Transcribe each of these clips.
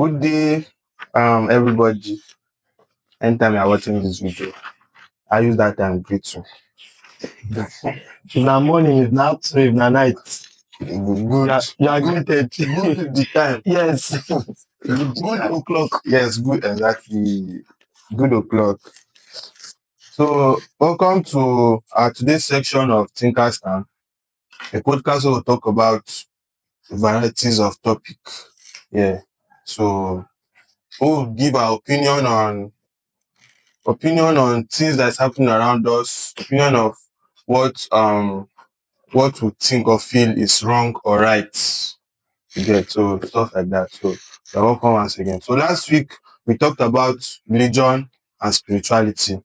Good day, everybody. Anytime you're watching this video, I use that time greet you. If na morning, if na afternoon, if na night, Good. you are greeted. Good the time. Yes. Good o'clock. Yes, good exactly. Good o'clock. So welcome to our today's section of Thinkers Stand, a podcast where we'll talk about varieties of topic. Yeah. So we'll give our opinion on things that's happening around us, opinion of what we think or feel is wrong or right. You get so stuff like that. So you're welcome once again. So last week we talked about religion and spirituality.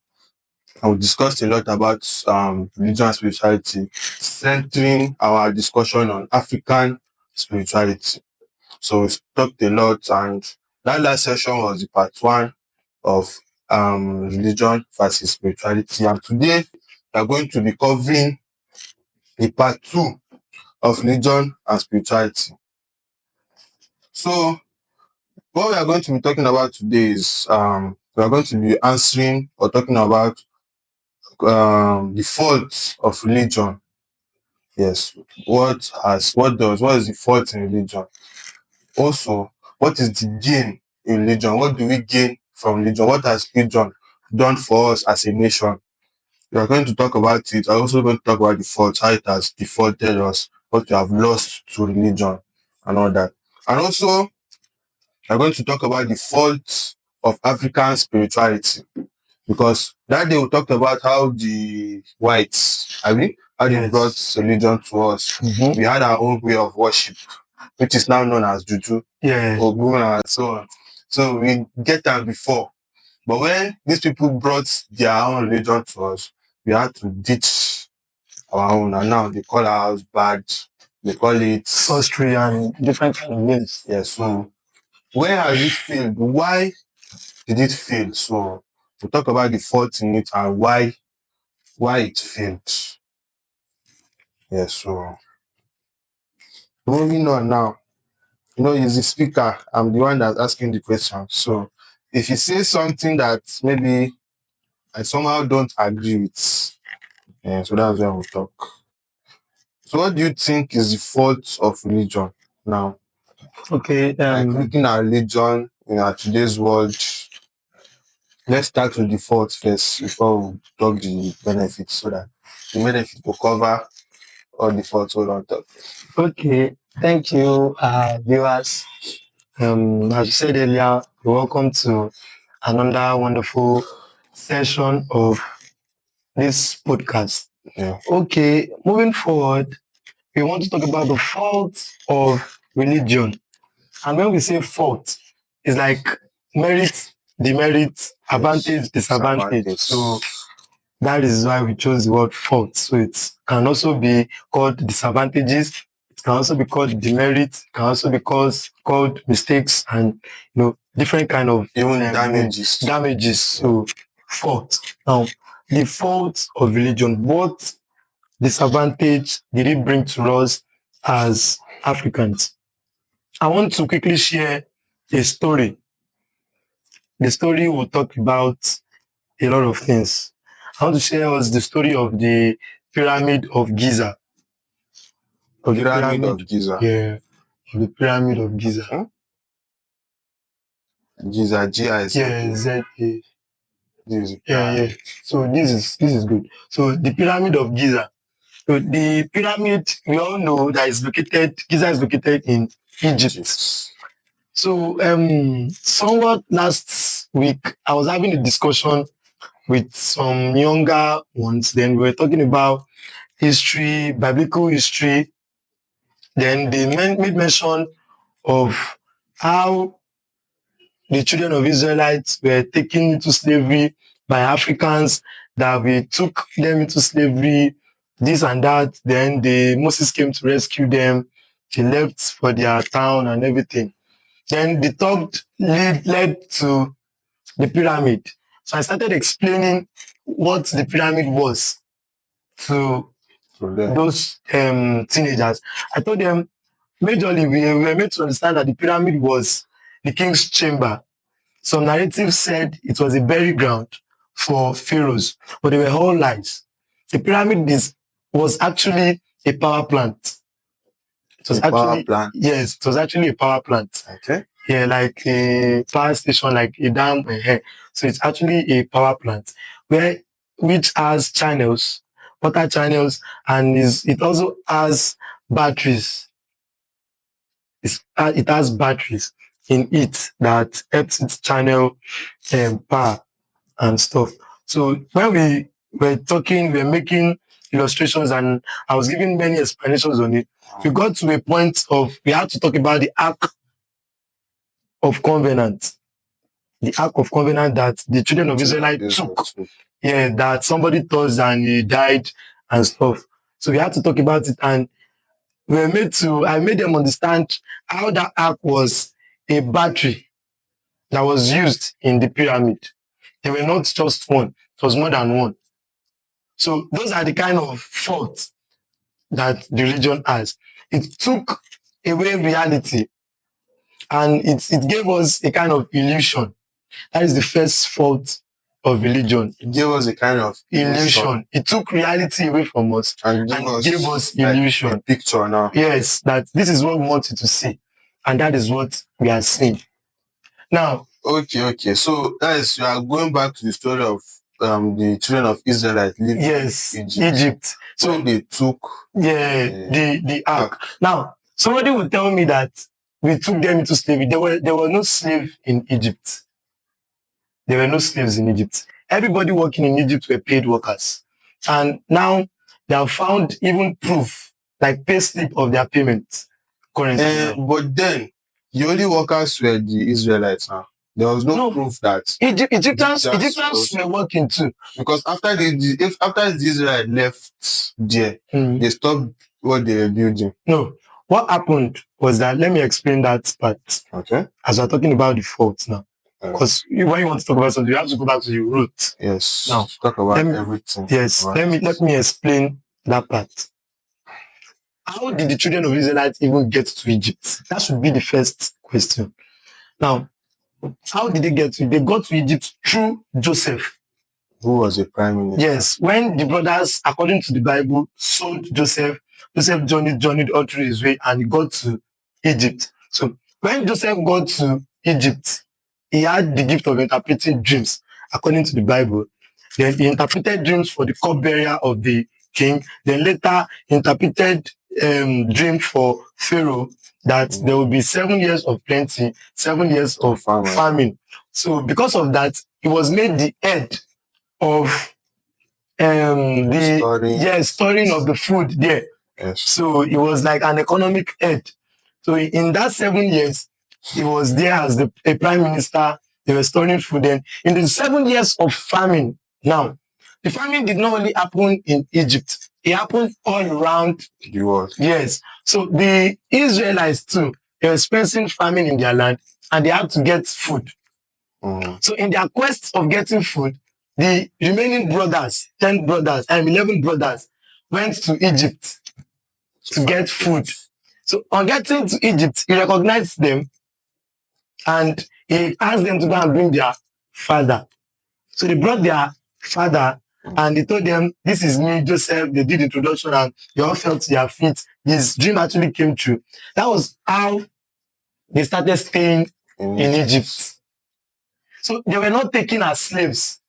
And we discussed a lot about religion and spirituality, centering our discussion on African spirituality. So we talked a lot, and that last session was the part one of religion versus spirituality. And today we are going to be covering the part two of religion and spirituality. So what we are going to be talking about today is we are going to be answering or talking about the faults of religion. Yes, what is the fault in religion? Also, what is the gain in religion? What do we gain from religion? What has religion done for us as a nation? We are going to talk about it. I'm also going to talk about the faults, how it has defaulted us, what we have lost to religion, and all that. And also, we're going to talk about the faults of African spirituality, because that day we talked about how the whites, how they brought religion to us. Mm-hmm. We had our own way of worship, which is now known as Juju, Ogun, and so on. So we get that before. But when these people brought their own religion to us, we had to ditch our own. And now they call our house bad. They call it sorcery and different kind of names. Yes. So where has it failed? Why did it fail? So we'll talk about the fault in it and why it failed. Yes. So moving on now. He's the speaker. I'm the one that's asking the question. So if you say something that maybe I somehow don't agree with, so that's when we'll talk. So what do you think is the fault of religion now? Okay. Like looking at religion in our today's world, let's start with the fault first before we talk the benefits, so that the benefit will cover all the faults we don't talk. Okay. Thank you, viewers. As you said earlier, you're welcome to another wonderful session of this podcast. Yeah. Okay, moving forward, we want to talk about the fault of religion. And when we say fault, it's like merit, demerit, advantage, disadvantage. So that is why we chose the word fault. So it can also be called disadvantages. It can also be called demerit. It can also be called mistakes and different kind of even damages. Damages. So fault. Now, the fault of religion, what disadvantage did it bring to us as Africans? I want to quickly share a story. The story will talk about a lot of things. I want to share us the story of the Pyramid of Giza. Pyramid of Giza. Yeah, of the Pyramid of Giza. Huh? Giza, G-I-Z. Yeah, Z-A. Yeah. So this is good. So the Pyramid of Giza. So the pyramid, we all know that Giza is located in Egypt. So somewhat last week, I was having a discussion with some younger ones. Then we were talking about history, biblical history. Then they made mention of how the children of Israelites were taken into slavery by Africans, that we took them into slavery, this and that. Then Moses came to rescue them. They left for their town and everything. Then the talk led to the pyramid. So I started explaining what the pyramid was to those teenagers. I told them, majorly, we were made to understand that the pyramid was the king's chamber. Some narratives said it was a burial ground for pharaohs, but they were all lies. The pyramid was actually a power plant. It was power actually plant. Yes, it was actually a power plant. Okay. Yeah, like a power station, like a dam. So it's actually a power plant which has channels, water channels, and it also has batteries. It has batteries in it that helps it channel power and stuff. So when we were talking, we were making illustrations, and I was giving many explanations on it. We got to a point of we had to talk about the Ark of Covenant. The Ark of Covenant that the children of Israel took. Yeah, that somebody touched and he died and stuff. So we had to talk about it, and I made them understand how that ark was a battery that was used in the pyramid. They were not just one, it was more than one. So those are the kind of faults that the religion has. It took away reality, and it gave us a kind of illusion. That is the first fault of religion. It gave us a kind of illusion. It took reality away from us and gave us illusion. Like a picture now. Yes, that this is what we want you to see, and that is what we are seeing. Now, okay. So you are going back to the story of the children of Israel living in Egypt. So when they took the ark. Now, somebody will tell me that we took them into slavery. There were no slave in Egypt. There were no slaves in Egypt. Everybody working in Egypt were paid workers. And now they have found even proof, like pay slip of their payment currently. But then, the only workers were the Israelites now. There was no proof that Egyptians were working too. Because after the Israelites left there, they stopped what they were building. No. What happened was that, let me explain that part. Okay. As we're talking about the faults now. Because when you want to talk about something, you have to go back to your root. Yes. Now, talk about everything. Yes. Let me explain that part. How did the children of Israelites even get to Egypt? That should be the first question. Now, how did they get to it? They got to Egypt through Joseph. Who was a prime minister? Yes. When the brothers, according to the Bible, sold Joseph journeyed all through his way and he got to Egypt. So when Joseph got to Egypt, he had the gift of interpreting dreams, according to the Bible. Then he interpreted dreams for the cupbearer of the king. Then later interpreted dream for Pharaoh that there will be 7 years of plenty, 7 years of famine. So because of that, he was made the head of storing of the food there. Yes. So he was like an economic head. So in that 7 years, he was there as a prime minister. They were storing food. Then in the 7 years of famine, now the famine did not only happen in Egypt; it happened all around the world. Yes. So the Israelites too, they were experiencing famine in their land, and they had to get food. So in their quest of getting food, the remaining brothers, 11 brothers, went to Egypt to get food. So on getting to Egypt, he recognized them and he asked them to go and bring their father. So they brought their father and they told them, this is me, Joseph. They did introduction and they all fell to their feet. His dream actually came true. That was how they started staying in Egypt. So they were not taken as slaves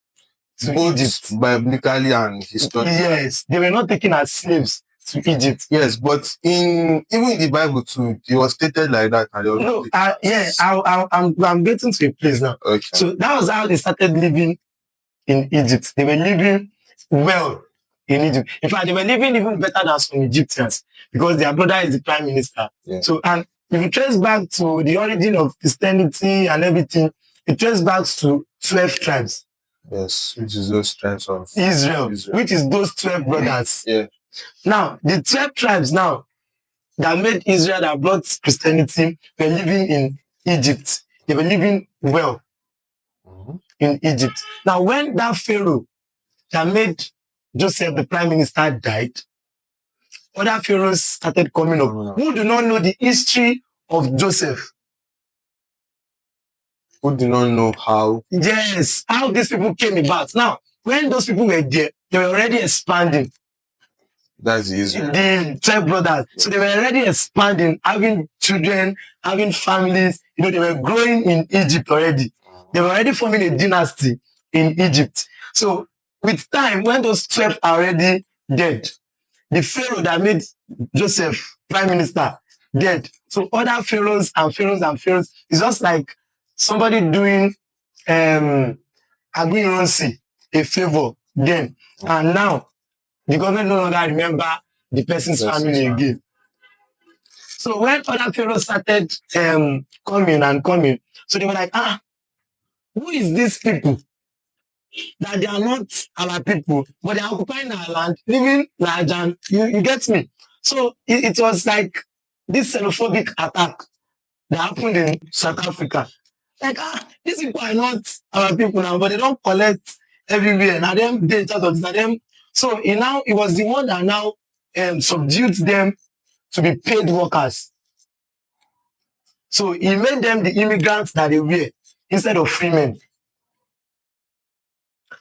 to Egypt. Biblically and historically. Yes, they were not taken as slaves to Egypt. Yes, but even in the Bible too, it was stated like that. I'm getting to a place now. Okay. So that was how they started living in Egypt. They were living well in Egypt. In fact, they were living even better than some Egyptians because their brother is the prime minister. Yeah. So, and if you trace back to the origin of Christianity and everything, it traces back to 12 tribes. Yes, which is those tribes of Israel, which is those 12 brothers. Yeah. Now, the 12 tribes now that made Israel, that brought Christianity, were living in Egypt. They were living well in Egypt. Now, when that Pharaoh that made Joseph the prime minister died, other pharaohs started coming up who do not know the history of Joseph. who do not know how. Yes, how these people came about. Now, when those people were there, they were already expanding. That's the Israel. The 12 brothers. So they were already expanding, having children, having families. You know, they were growing in Egypt already. They were already forming a dynasty in Egypt. So with time, when those 12 are already dead, the Pharaoh that made Joseph prime minister dead. So other pharaohs and pharaohs and pharaohs, it's just like somebody doing agreeance, a favor then. And now the government no longer remember the person's family again. So when other pharaohs started coming and coming, so they were like, who is these people? That they are not our people, but they are occupying our land, living large, and you get me. So it was like this xenophobic attack that happened in South Africa. Like, these people are not our people now, but they don't collect everywhere. Now them they out of this, now them. So it was the one that now subdued them to be paid workers. So he made them the immigrants that they were instead of free men.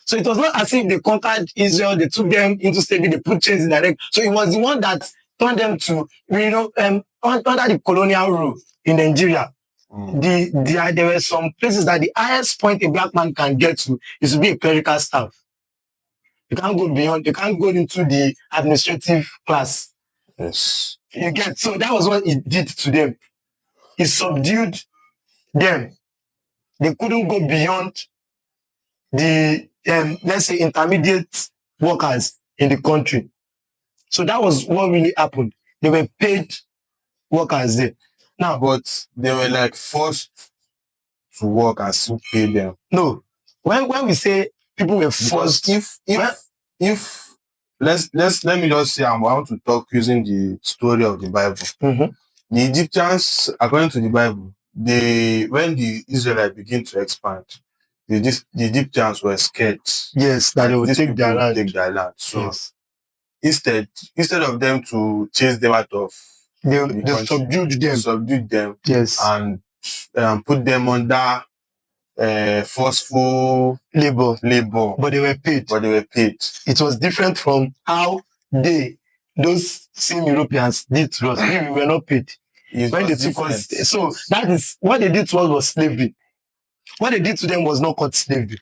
So it was not as if they conquered Israel, they took them into slavery, they put chains in their neck. So it was the one that turned them to, under the colonial rule in Nigeria. There were some places that the highest point a black man can get to is to be a clerical staff. You can't go beyond, you can't go into the administrative class. Yes. You get, so that was what it did to them. It subdued them. They couldn't go beyond the, let's say, intermediate workers in the country. So that was what really happened. They were paid workers there. Now, but they were like forced to work and still pay them. No, when we say people were forced, if let me just say I want to talk using the story of the Bible. Mm-hmm. The Egyptians, according to the Bible, when the Israelites begin to expand, the Egyptians were scared. Yes, that they would take their land. So yes. instead of them to chase them out of they country, subdued them, yes, and put them under forceful labor, but they were paid. It was different from how those same Europeans did to us. We were not paid. When they took us, so that is what they did to us was slavery. What they did to them was not called slavery.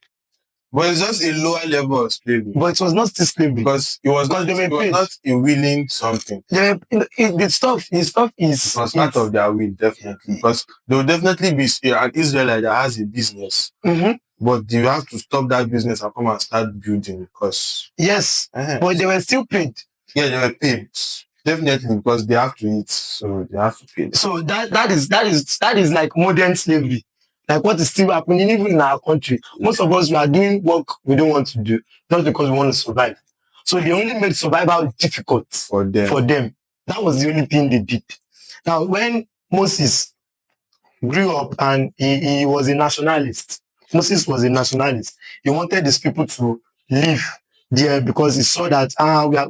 But it's just a lower level of slavery. But it was not still slavery. Because it was not a willing something. The stuff is... It was part of their will, definitely. Because there will definitely be an Israelite that has a business. Mm-hmm. But you have to stop that business and come and start building because... Yes, but they were still paid. Yeah, they were paid. Definitely, because they have to eat, so they have to pay. So that is like modern slavery. Like what is still happening even in our country. Most of us, we are doing work we don't want to do, just because we want to survive. So they only made survival difficult for them. That was the only thing they did. Now, when Moses grew up and he was a nationalist, Moses was a nationalist. He wanted these people to live there because he saw that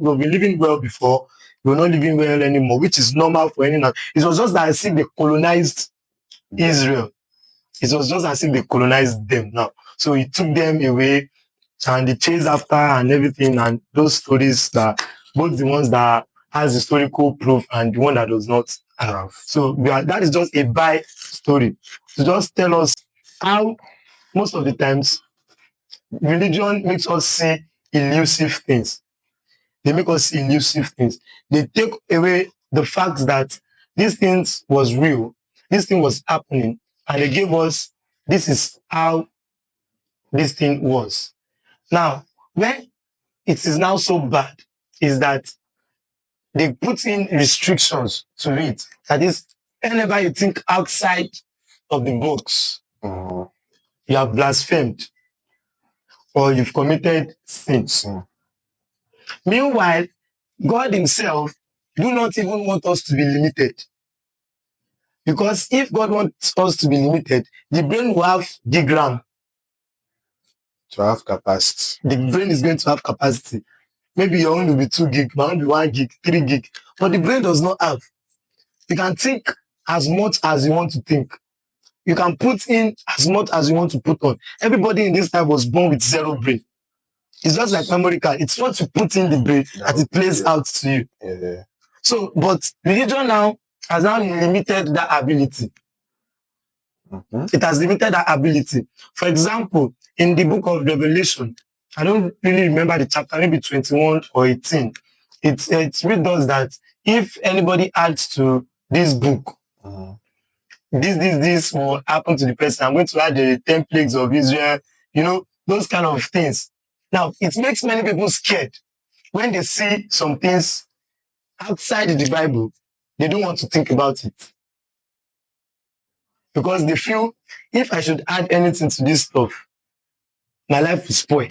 we've been living well before, we're not living well anymore, which is normal for anyone. It was just that as if they colonized Israel. It was just as if they colonized them now. So he took them away and they chased after and everything, and those stories that both the ones that has historical proof and the one that does not have. So that is just a by story to just tell us how most of the times religion makes us see elusive things. They make us see elusive things. They take away the fact that these things was real, this thing was happening, and they gave us, this is how this thing was. Now, when it is now so bad, is that they put in restrictions to it. That is, whenever you think outside of the box, you have blasphemed or you've committed sins. Meanwhile, God himself do not even want us to be limited. Because if God wants us to be limited, the brain will have gig RAM. To have capacity. The brain is going to have capacity. Maybe your own will be 2 gig, my own will be 1 gig, 3 gig. But the brain does not have. You can think as much as you want to think. you can put in as much as you want to put on. Everybody in this time was born with zero brain. It's just like memory card. It's what you put in the brain that it plays out to you. Yeah. So, but religion now has now limited that ability. It has limited that ability. For example, in the book of Revelation, I don't really remember the chapter, maybe 21 or 18. It really does that if anybody adds to this book, this will happen to the person. I'm going to add the 10 plagues of Israel, those kind of things. Now, it makes many people scared when they see some things outside the Bible. They don't want to think about it because they feel if I should add anything to this stuff, my life will spoil.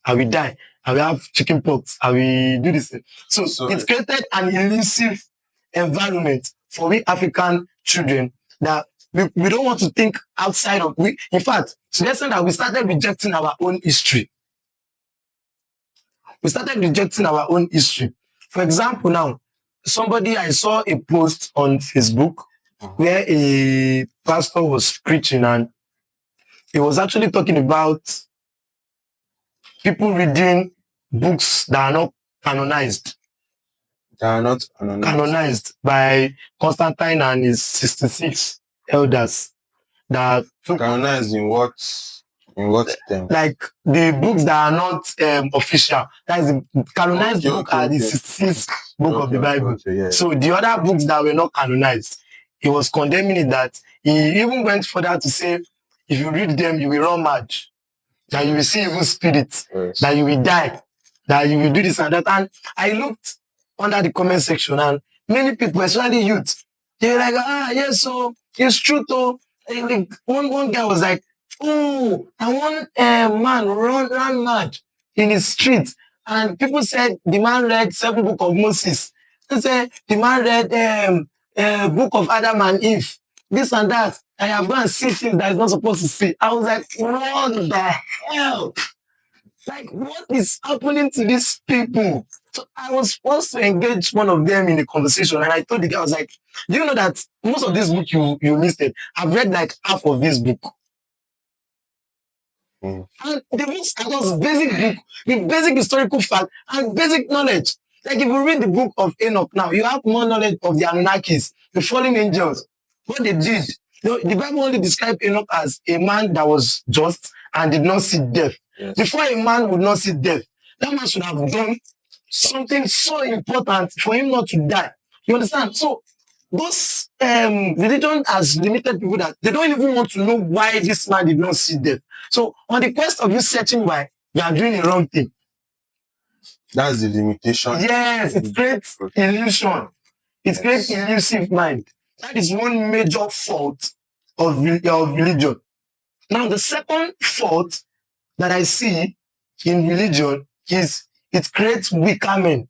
I will die. I will have chicken pox. I will do this thing. So it created an elusive environment for we African children that we don't want to think outside of we. In fact, to the extent that we started rejecting our own history. We started rejecting our own history. For example, now, I saw a post on Facebook where a pastor was preaching and he was actually talking about people reading books that are not canonized. They are not canonized by Constantine and his 66 elders. That canonized in what term? Like the books that are not official. That is the canonized book are the 66th book of the Bible. Yeah. So the other books that were not canonized, he was condemning it. That he even went further to say, if you read them, you will run mad, that you will see evil spirits, that you will die, that you will do this and that. And I looked under the comment section and many people, especially youth, they were like, yes, so it's true though. Like, one guy was like, oh, I want a man run mad in his street. And people said the man read 7 book of Moses. They said the man read book of Adam and Eve. This and that. I am going to see things that is not supposed to see. I was like, what the hell? Like, what is happening to these people? So I was supposed to engage one of them in a conversation, and I told the guy, I was like, do you know that most of this book you listed, I've read like half of this book. And the books are just basic book, with basic historical fact and basic knowledge. Like if you read the book of Enoch now, you have more knowledge of the Anunnakis, the fallen angels, what they did. The Bible only described Enoch as a man that was just and did not see death. Yes. Before a man would not see death, that man should have done something so important for him not to die. You understand? So those religion has limited people that they don't even want to know why this man did not see death. So on the quest of you searching why, you are doing the wrong thing. That's the limitation. Yes, it creates illusion. It creates elusive mind. That is one major fault of religion. Now, the second fault that I see in religion is it creates weaker men.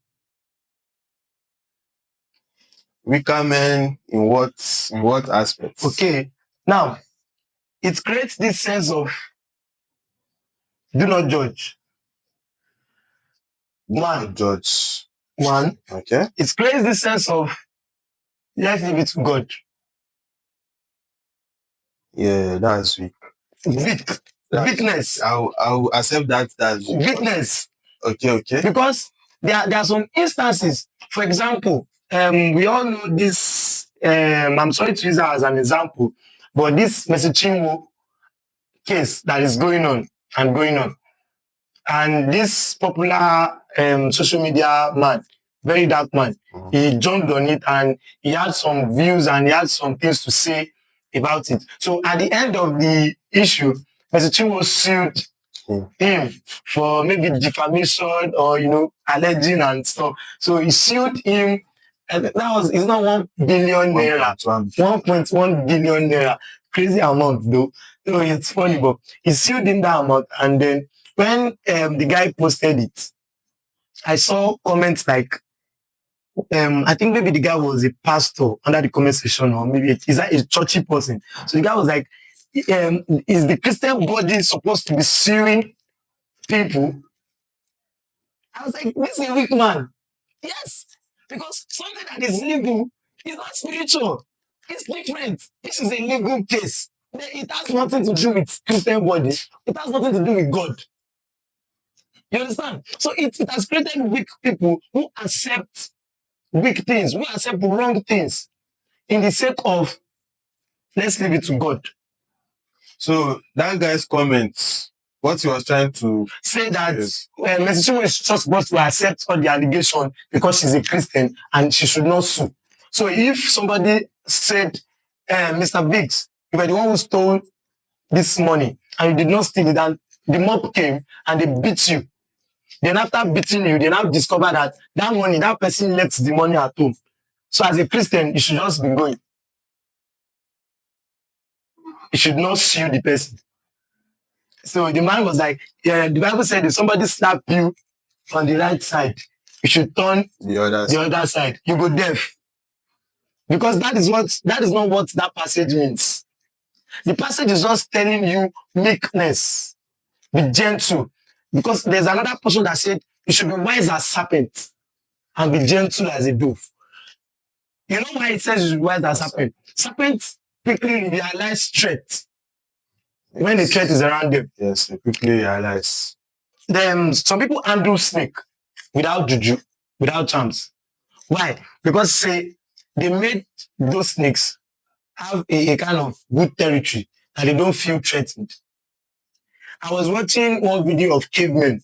Weaker men in what aspects? Okay. Now, it creates this sense of do not judge. Judge. One. Okay. It creates this sense of let's leave it to God. Yeah, that's weak. Weakness. I'll accept that. That's weakness. Okay. Because there are some instances. For example, we all know this. I'm sorry to use that as an example, but this Mesichinwo case that is going on, and this popular social media man, very dark man, he jumped on it and he had some views and he had some things to say about it. So at the end of the issue, Mesichinwo sued him for maybe defamation or alleging and stuff. So he sued him, and it's not 1 billion naira, 1.1 billion naira, crazy amount though. So it's funny, but he sued him that amount, and then when the guy posted it, I saw comments like, I think maybe the guy was a pastor under the comment section, or maybe is that a churchy person. So the guy was like, is the Christian body supposed to be suing people? I was like, this is a weak man. Yes, because something that is legal is not spiritual. It's different. This is a legal case. It has nothing to do with Christian body. It has nothing to do with God. You understand? So it has created weak people who accept weak things, who accept wrong things in the sake of let's leave it to God. So that guy's comments, what he was trying to say that Mercy Chinwo is just supposed to accept all the allegation because she's a Christian and she should not sue. So if somebody said, Mr. Biggs, you were the one who stole this money and you did not steal it, and the mob came and they beat you. Then after beating you, they now discover that that money, that person left the money at home. So as a Christian, you should just be going. You should not sue the person. So the man was like, yeah, the Bible said if somebody slap you on the right side, you should turn the other side. You go deaf. Because that is not what that passage means. The passage is just telling you meekness, be gentle. Because there's another portion that said you should be wise as serpent and be gentle as a dove. You know why it says you should be wise as serpent? Serpents quickly realize threat when the threat is around them. Yes, they quickly realize. Then some people handle snake without juju, without charms. Why? Because say they made those snakes have a kind of good territory and they don't feel threatened. I was watching one video of cavemen,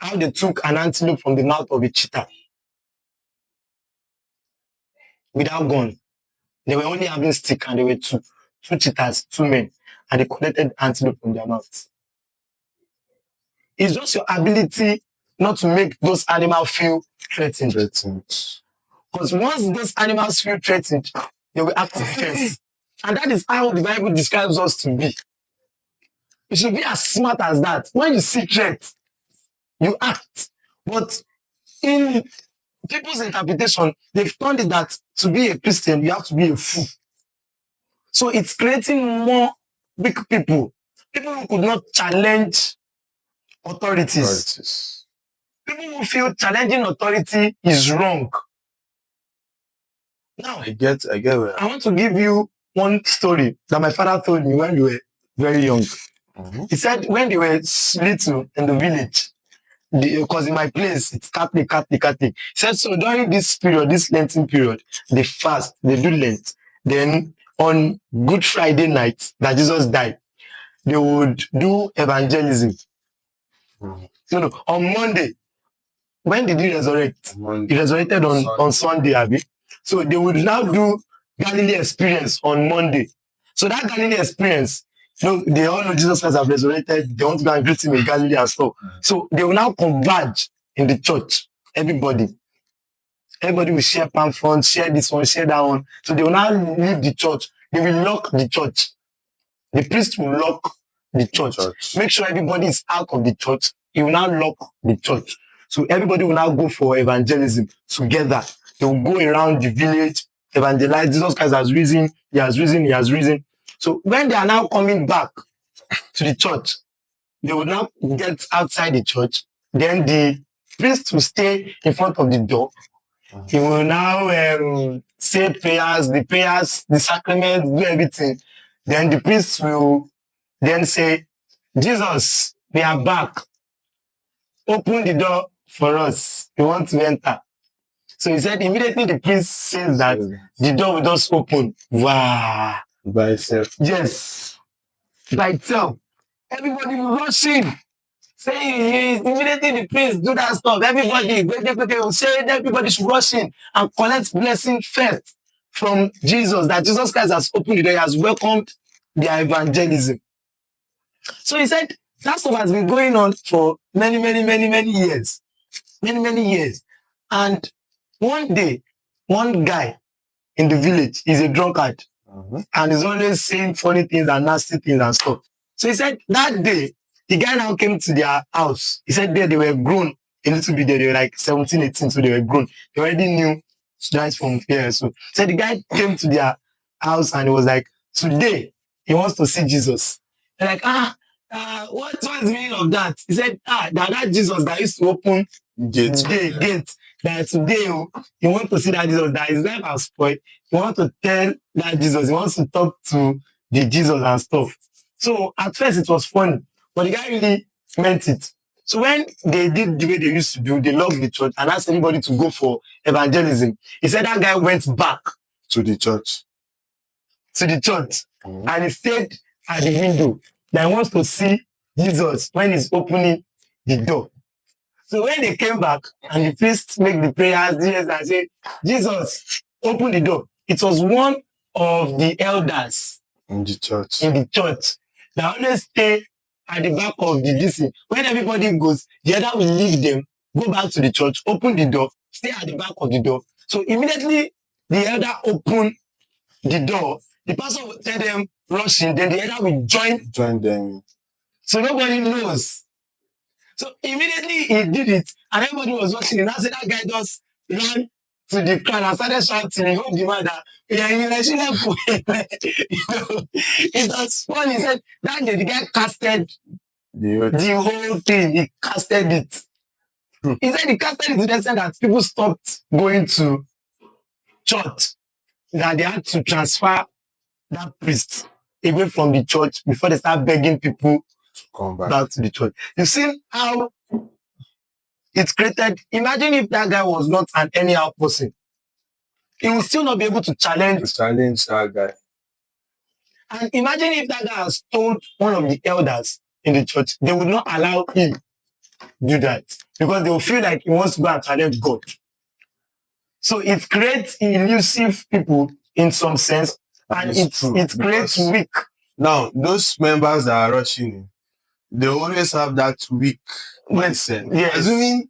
how they took an antelope from the mouth of a cheetah without gun. They were only having stick and they were two cheetahs, two men, and they collected antelope from their mouths. It's just your ability not to make those animals feel threatened. Because once those animals feel threatened, they will act defense. And that is how the Bible describes us to be. You should be as smart as that. When you see threat, you act. But in people's interpretation, they've turned it that to be a Christian, you have to be a fool. So it's creating more weak people. People who could not challenge authorities. People who feel challenging authority is wrong. Now, I get where I want to give you one story that my father told me when we were very young. He said when they were little in the village, because in my place, it's Catholic. He said, so during this period, this Lenten period, they fast, they do Lent. Then on Good Friday night that Jesus died, they would do evangelism. No, on Monday, when did he resurrect? He resurrected on Sunday, Abi. So they would now do Galilee experience on Monday. So that Galilee experience, they all know Jesus Christ have resurrected. They want to go and greet him in Galilee and stuff. So they will now converge in the church. Everybody will share pamphlets, share this one, share that one. So they will now leave the church. They will lock the church. The priest will lock the church. Make sure everybody is out of the church. He will now lock the church. So everybody will now go for evangelism together. They will go around the village, evangelize. Jesus Christ has risen. He has risen. So when they are now coming back to the church, they will now get outside the church. Then the priest will stay in front of the door. He will now say prayers, the sacraments, do everything. Then the priest will then say, Jesus, we are back. Open the door for us. We want to enter. So he said immediately the priest says that the door will just open. Wow. By itself. Yes. By itself. Everybody will rush in. Say immediately the priest do that stuff. Everybody will say everybody should rush in and collect blessing first from Jesus. That Jesus Christ has opened the door. He has welcomed their evangelism. So he said that stuff has been going on for many years. Many years. And one day, one guy in the village is a drunkard and is always saying funny things and nasty things and stuff. So he said that day, the guy now came to their house. He said they were grown a little bit there. They were like 17, 18, so they were grown. They already knew right from here. So the guy came to their house and he was like, today, he wants to see Jesus. They're like, what's the meaning of that? He said, that Jesus that used to open gate. that today you want to see that Jesus, that his life has spoiled. You want to tell that Jesus, he wants to talk to the Jesus and stuff. So at first it was funny, but the guy really meant it. So when they did the way they used to do, they locked the church and asked everybody to go for evangelism. He said that guy went back To the church. And he stayed at the window that he wants to see Jesus when he's opening the door. So when they came back and the priest make the prayers, Jesus and said, Jesus, open the door. It was one of the elders In the church. that always stay at the back of the DC. When everybody goes, the other will leave them, go back to the church, open the door, stay at the back of the door. So immediately the elder opened the door, the pastor will tell them rushing, then the elder will join them. So nobody knows. So immediately he did it, and everybody was watching. And I said that guy just ran to the crowd and started shouting. He told the man that, yeah, you know, it was funny. He said that day the guy casted the whole thing. He casted it. He said he casted it to the extent that people stopped going to church, that they had to transfer that priest away from the church before they start begging people to come back to the church. You see how it's created. Imagine if that guy was not an anyhow person. He will still not be able to challenge that guy. And imagine if that guy has told one of the elders in the church, they would not allow him do that because they will feel like he wants to go and challenge God. So it creates elusive people in some sense, and it creates weak. Now, those members that are rushing in, they always have that weak mindset. Yes. Assuming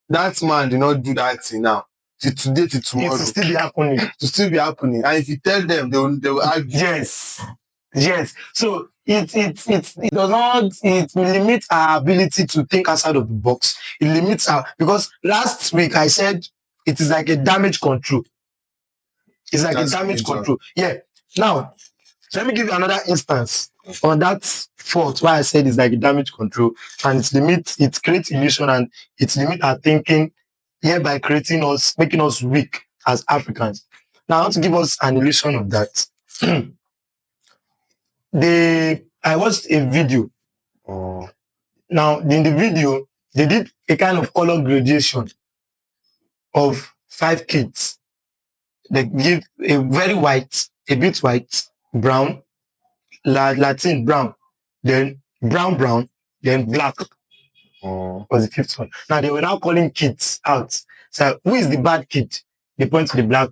that man did not do that thing now, till today, till tomorrow, it will still be happening. To still be happening. And if you tell them, they will argue. Yes. So it does not, it will limit our ability to think outside of the box. It limits our, because last week I said it is like a damage control. It's like a damage control. Yeah. Now, let me give you another instance on that fault why I said it's like a damage control, and it creates illusion and it limits our thinking, hereby making us weak as Africans. Now I want to give us an illusion of that. I watched a video. Now in the video, they did a kind of color gradation of 5 kids. They give a very white, a bit white, brown, Latin brown, then brown, then black. Was the 5th one. Now they were now calling kids out. So who is the bad kid? They point to the black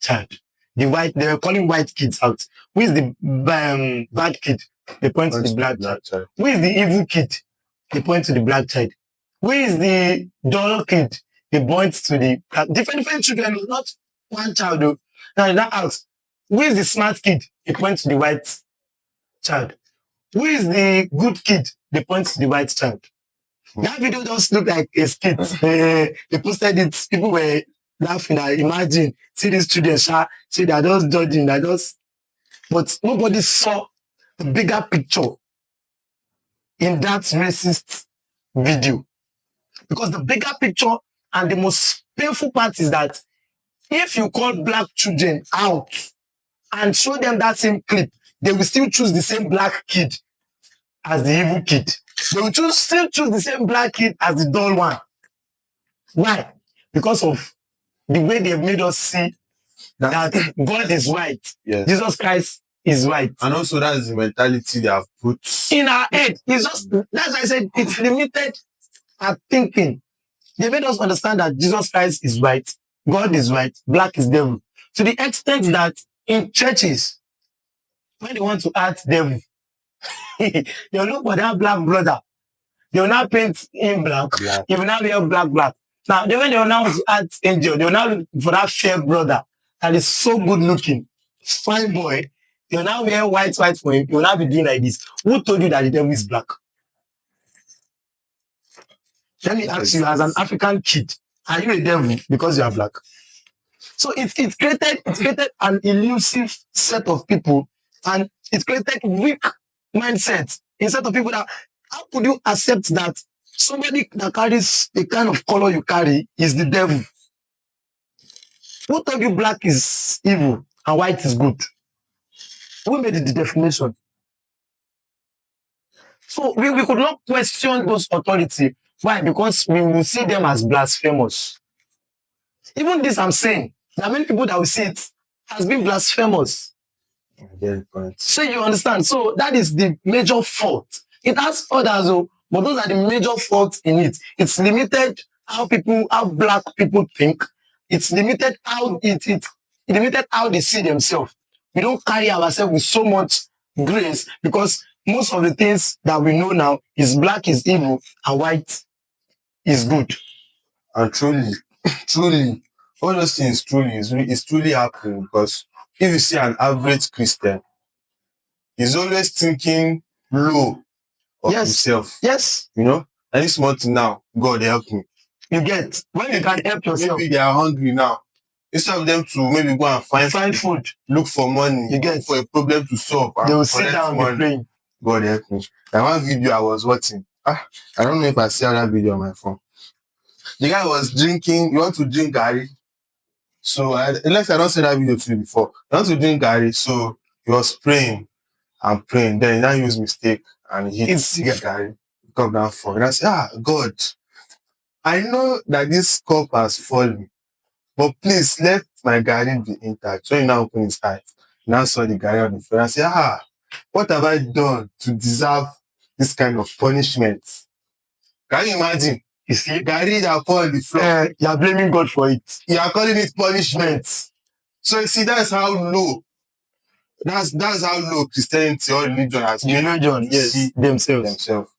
child. They were calling white kids out. Who is the bad kid? They point to the black child. Who is the evil kid? They point to the black child. Who is the dull kid? They point to the different children, not one child though. Now they ask, who is the smart kid? They point to the white child. Who is the good kid? They point to the white child. That video just looked like a skit. They posted it. People were laughing. I imagine, see these children, see they're just judging, but nobody saw the bigger picture in that racist video. Because the bigger picture and the most painful part is that if you call black children out and show them that same clip, they will still choose the same black kid as the evil kid. They will still choose the same black kid as the dull one. Why? Because of the way they've made us see that God is white. Yes. Jesus Christ is white. And also that's the mentality they have put in our head. That's why I said it's limited our thinking. They made us understand that Jesus Christ is white, God is white, black is devil. To the extent that in churches, when they want to add devil, they'll look for that black brother. They will now paint him black. He will now wear black. Now, when they will now add angel, they will now look for that fair brother that is so good looking, fine boy. They will now wear white for him. He will now be doing like this. Who told you that the devil is black? Let me ask you, as an African kid, are you a devil because you are black? So it created an elusive set of people, and it created weak mindsets in set of people that, how could you accept that somebody that carries the kind of color you carry is the devil? Who told you black is evil and white is good? Who made the definition? So we could not question those authority. Why? Because we will see them as blasphemous. Even this I'm saying, there are many people that will see it as being blasphemous. So you understand? So that is the major fault. It has others, but those are the major faults in it. It's limited how black people think. It's limited how it limited how they see themselves. We don't carry ourselves with so much grace because most of the things that we know now is black is evil and white is good. And truly, all those things it's truly happening because if you see an average Christian, he's always thinking low of himself. Yes. You know? And this month now, God help me. You get when you can help yourself. Maybe they are hungry now. Instead of them to maybe go and find food, look for money, you get look for a problem to solve. They will sit down and be praying. God help me. That one video I was watching. I don't know if I see that video on my phone. The guy was drinking. You want to drink Gary? So unless I don't say that video to you before. You want to drink Gary? So he was praying and praying. Then he now use mistake and he hit Gary. Come down for. And I said, God, I know that this cup has fallen, but please let my Gary be intact. So he now opened his eyes. Now saw the Gary on the floor and said, what have I done to deserve this kind of punishment? Can you imagine? You see, Gary that fall on the floor. You are blaming God for it. You are calling it punishment. So you see, that's how low. That's how low Christianity or religion has been. Religion, yes, themselves.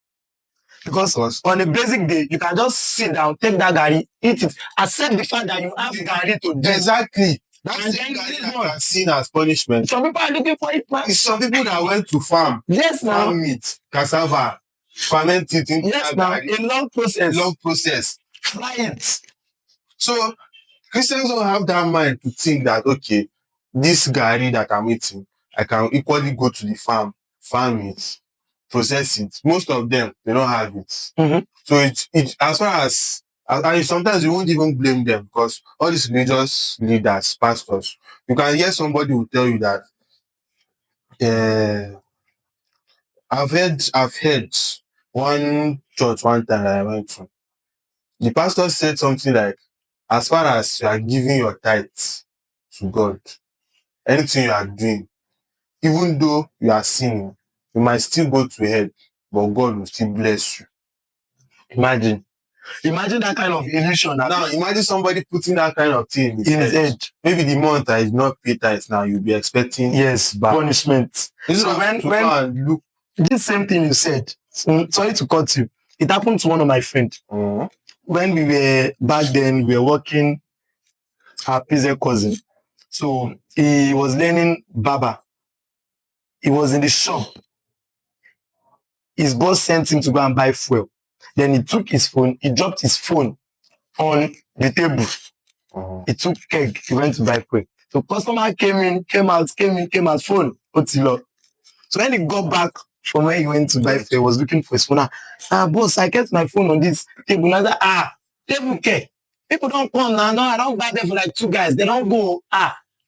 Because on a basic day, you can just sit down, take that Gary, eat it, accept the fact that you have Gary to do. Exactly. That's the Gary that are seen as punishment. Some people are looking for it, man. It's some people that went to farm. Yes, now. Farm meat, cassava, ferment it into a long process. Fry it. So Christians don't have that mind to think that, okay, this Gary that I'm eating, I can equally go to the farm it, process it. Most of them, they don't have it. Mm-hmm. So it as far as and sometimes you won't even blame them because all these religious leaders, pastors, you can hear somebody will tell you that I've heard one church one time that I went to. The pastor said something like, as far as you are giving your tithes to God, anything you are doing, even though you are sinning, you might still go to hell, but God will still bless you. Imagine that kind of illusion. Now, imagine somebody putting that kind of thing in his head. Maybe the month I did not pay tithes now, you'll be expecting punishment. So when this same thing you said, sorry to cut you, it happened to one of my friends. Mm-hmm. When we were back then, we were working our PZ cousin. So he was learning Baba. He was in the shop. His boss sent him to go and buy fuel. Then he took his phone, he dropped his phone on the table. Mm-hmm. He took keg, he went to buy fuel. So customer came out, phone, Otilo. So when he got back from where he went to buy fuel, he was looking for his phone. Boss, I kept my phone on this table. And I said, table keg. People don't come now. No, I don't buy them for like 2 guys. They don't go.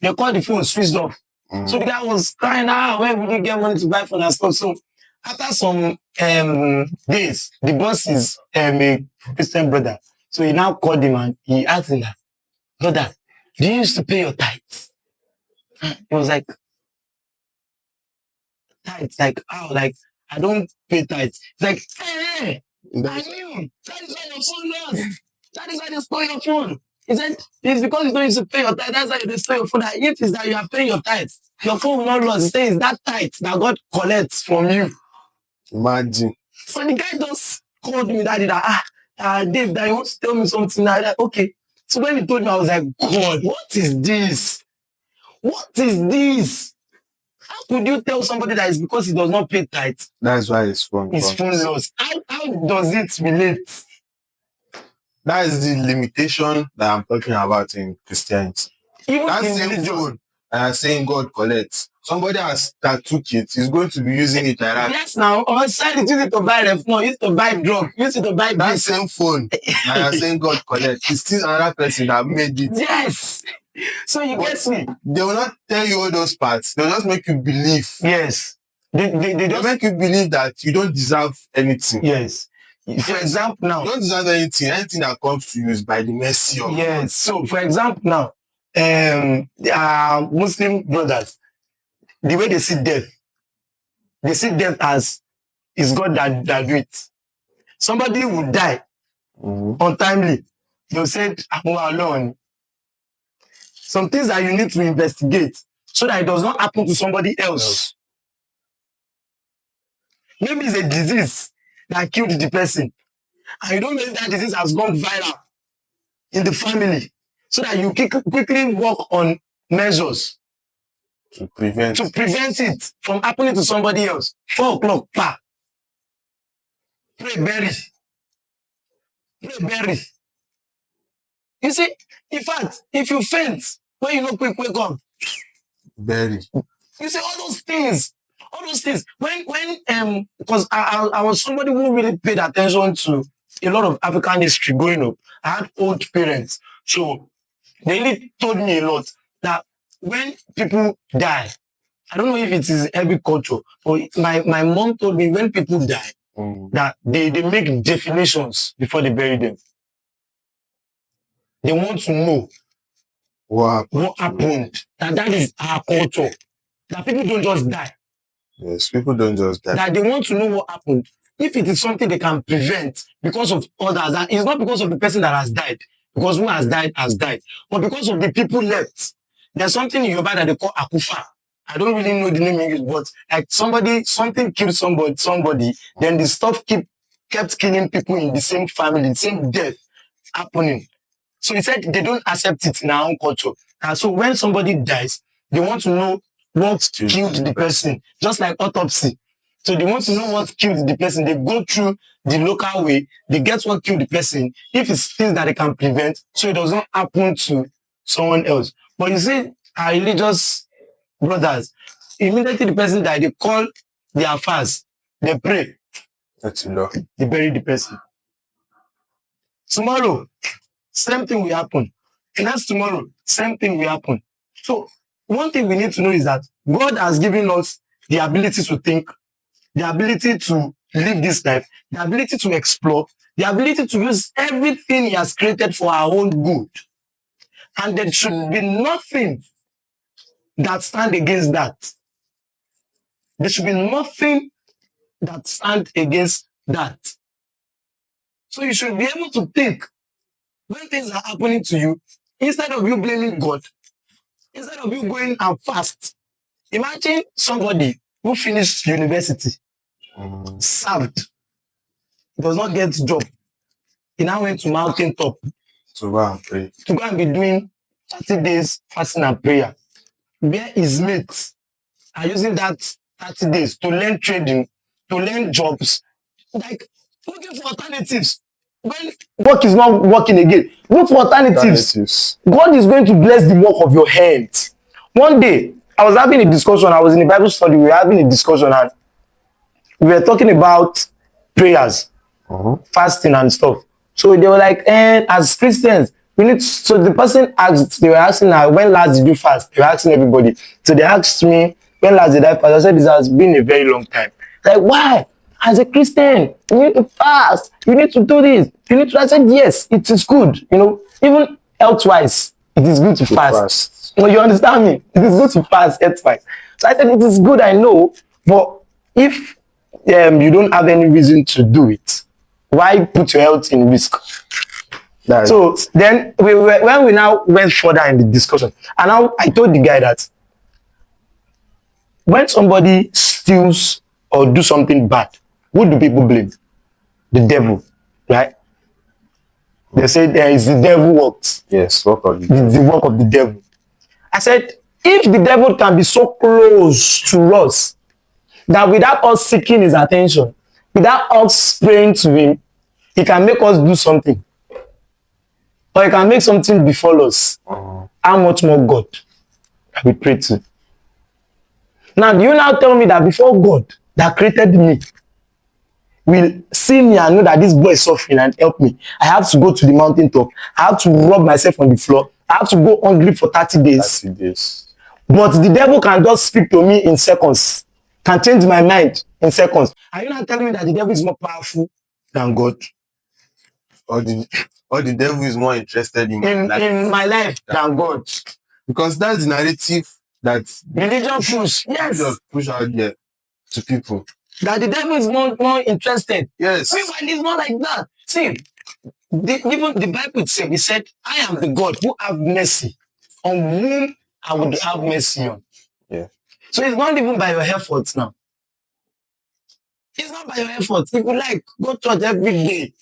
They call the phone switched off. Mm-hmm. So the guy was crying, where would you get money to buy phone and stuff? So after some days, the boss is a Christian brother. So he now called him and he asked him, brother, do you used to pay your tithes? He was like, tithes? Like, how? Like, I don't pay tithes. He's like, hey, I knew. That is why your phone lost. That is why they stole your phone. He said, it's because you don't used to pay your tithes. That's why they stole your phone. That if it's that you are paying your tithes, your phone will not lose. He says, it's that tithes that God collects from you. Imagine. So the guy just called me that Dave, that he wants to tell me something. Like, okay. So when he told me, I was like, God, what is this? What is this? How could you tell somebody that it's because he does not pay tithes? That's why his phone lost. How does it relate? That is the limitation that I'm talking about in Christianity. Even that in same religion. phone and saying God collects. Somebody that took it is going to be using it like that. Yes, now, on side, use it to buy ref, no, use it to buy drug, use it to buy that same phone and saying God collects. It's still another person that made it. Yes. So you get me? They will not tell you all those parts. They'll just make you believe. Yes. They They just make you believe that you don't deserve anything. yes. For example now. You don't deserve anything. Anything that comes to you is by the mercy of God. Yes. So for example now, Muslim brothers, the way they see death as is God that do it. Somebody will die untimely. They'll say, I'm alone. Some things that you need to investigate so that it does not happen to somebody else. Maybe it's a disease that killed the person, and you don't know if that disease has gone viral in the family, so that you quickly work on measures to prevent it from happening to somebody else. 4 o'clock, pa. Pray, bury. You see, in fact, if you faint when you not quick wake up, bury. You see all those things. When because I was somebody who really paid attention to a lot of African history growing up. I had old parents, so they really told me a lot that when people die, I don't know if it is every culture, but my mom told me when people die, that they make definitions before they bury them. They want to know what happened. That is our culture. That people don't just die. Yes, people don't just die. That they want to know what happened. If it is something they can prevent because of others, and it's not because of the person that has died, because who has died, but because of the people left. There's something in Yoruba that they call akufa. I don't really know the name in English, but like something killed somebody, then the stuff kept killing people in the same family, the same death happening. So he said they don't accept it in our own culture. And so when somebody dies, they want to know what killed the person, just like autopsy. So they want to know what killed the person. They go through the local way, they get what killed the person, if it's things that they can prevent, so it does not happen to someone else. But you see, our religious brothers, immediately the person died, they call their fast, they pray. That's enough. They bury the person. Tomorrow, same thing will happen. Next tomorrow, same thing will happen. So one thing we need to know is that God has given us the ability to think, the ability to live this life, the ability to explore, the ability to use everything he has created for our own good. And there should be nothing that stand against that. There should be nothing that stand against that. So you should be able to think when things are happening to you, instead of you blaming God, instead of you going and fast. Imagine somebody who finished university, served, does not get job. He now went to mountain top to go and pray. To go and be doing 30 days fasting and prayer. Where his mates are using that 30 days to learn trading, to learn jobs, like looking for alternatives. When work is not working again, look for alternatives. God is going to bless the work of your hands. One day, I was having a discussion. I was in a Bible study. We were having a discussion and we were talking about prayers, fasting and stuff. So they were like, as Christians, we need to, so the person asked, they were asking, when last did you fast? They were asking everybody. So they asked me, when last did I fast? I said, this has been a very long time. Like, why? As a Christian, you need to fast. You need to do this. You need to. I said, yes, it is good. You know, even health-wise, it is good to fast. No, you understand me? It is good to fast health-wise. So I said, it is good, I know. But if you don't have any reason to do it, why put your health in risk? So then, when we now went further in the discussion, and now I told the guy that when somebody steals or do something bad, who do people blame? The devil, right? They say there is the devil works. Yes, work of the work of the devil. I said, if the devil can be so close to us that without us seeking his attention, without us praying to him, he can make us do something. Or he can make something befall us. How much more God can we pray to? Now, do you now tell me that before God that created me will see me and know that this boy is suffering and help me, I have to go to the mountain top, I have to rub myself on the floor, I have to go hungry for 30 days. 30 days. But the devil can just speak to me in seconds, can change my mind in seconds. Are you not telling me that the devil is more powerful than God? Or the devil is more interested in my life than God. Because that's the narrative that religion push. Yes. Just push out there to people. That the devil is more interested. Yes. Meanwhile, it's not like that. See, even the Bible itself, it said, I am the God who have mercy on whom I would have mercy on. Yeah. So it's not even by your efforts now. It's not by your efforts. If you like, go to church every day.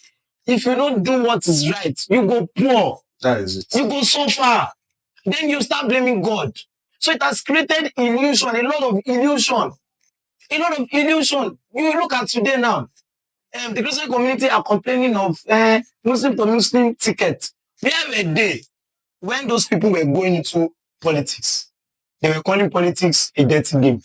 If you don't do what is right, you go poor. That is it. You go suffer. Then you start blaming God. So it has created illusion, a lot of illusion. A lot of illusion. You look at today now. The Christian community are complaining of Muslim to Muslim ticket. Where were they when those people were going into politics? They were calling politics a dirty game.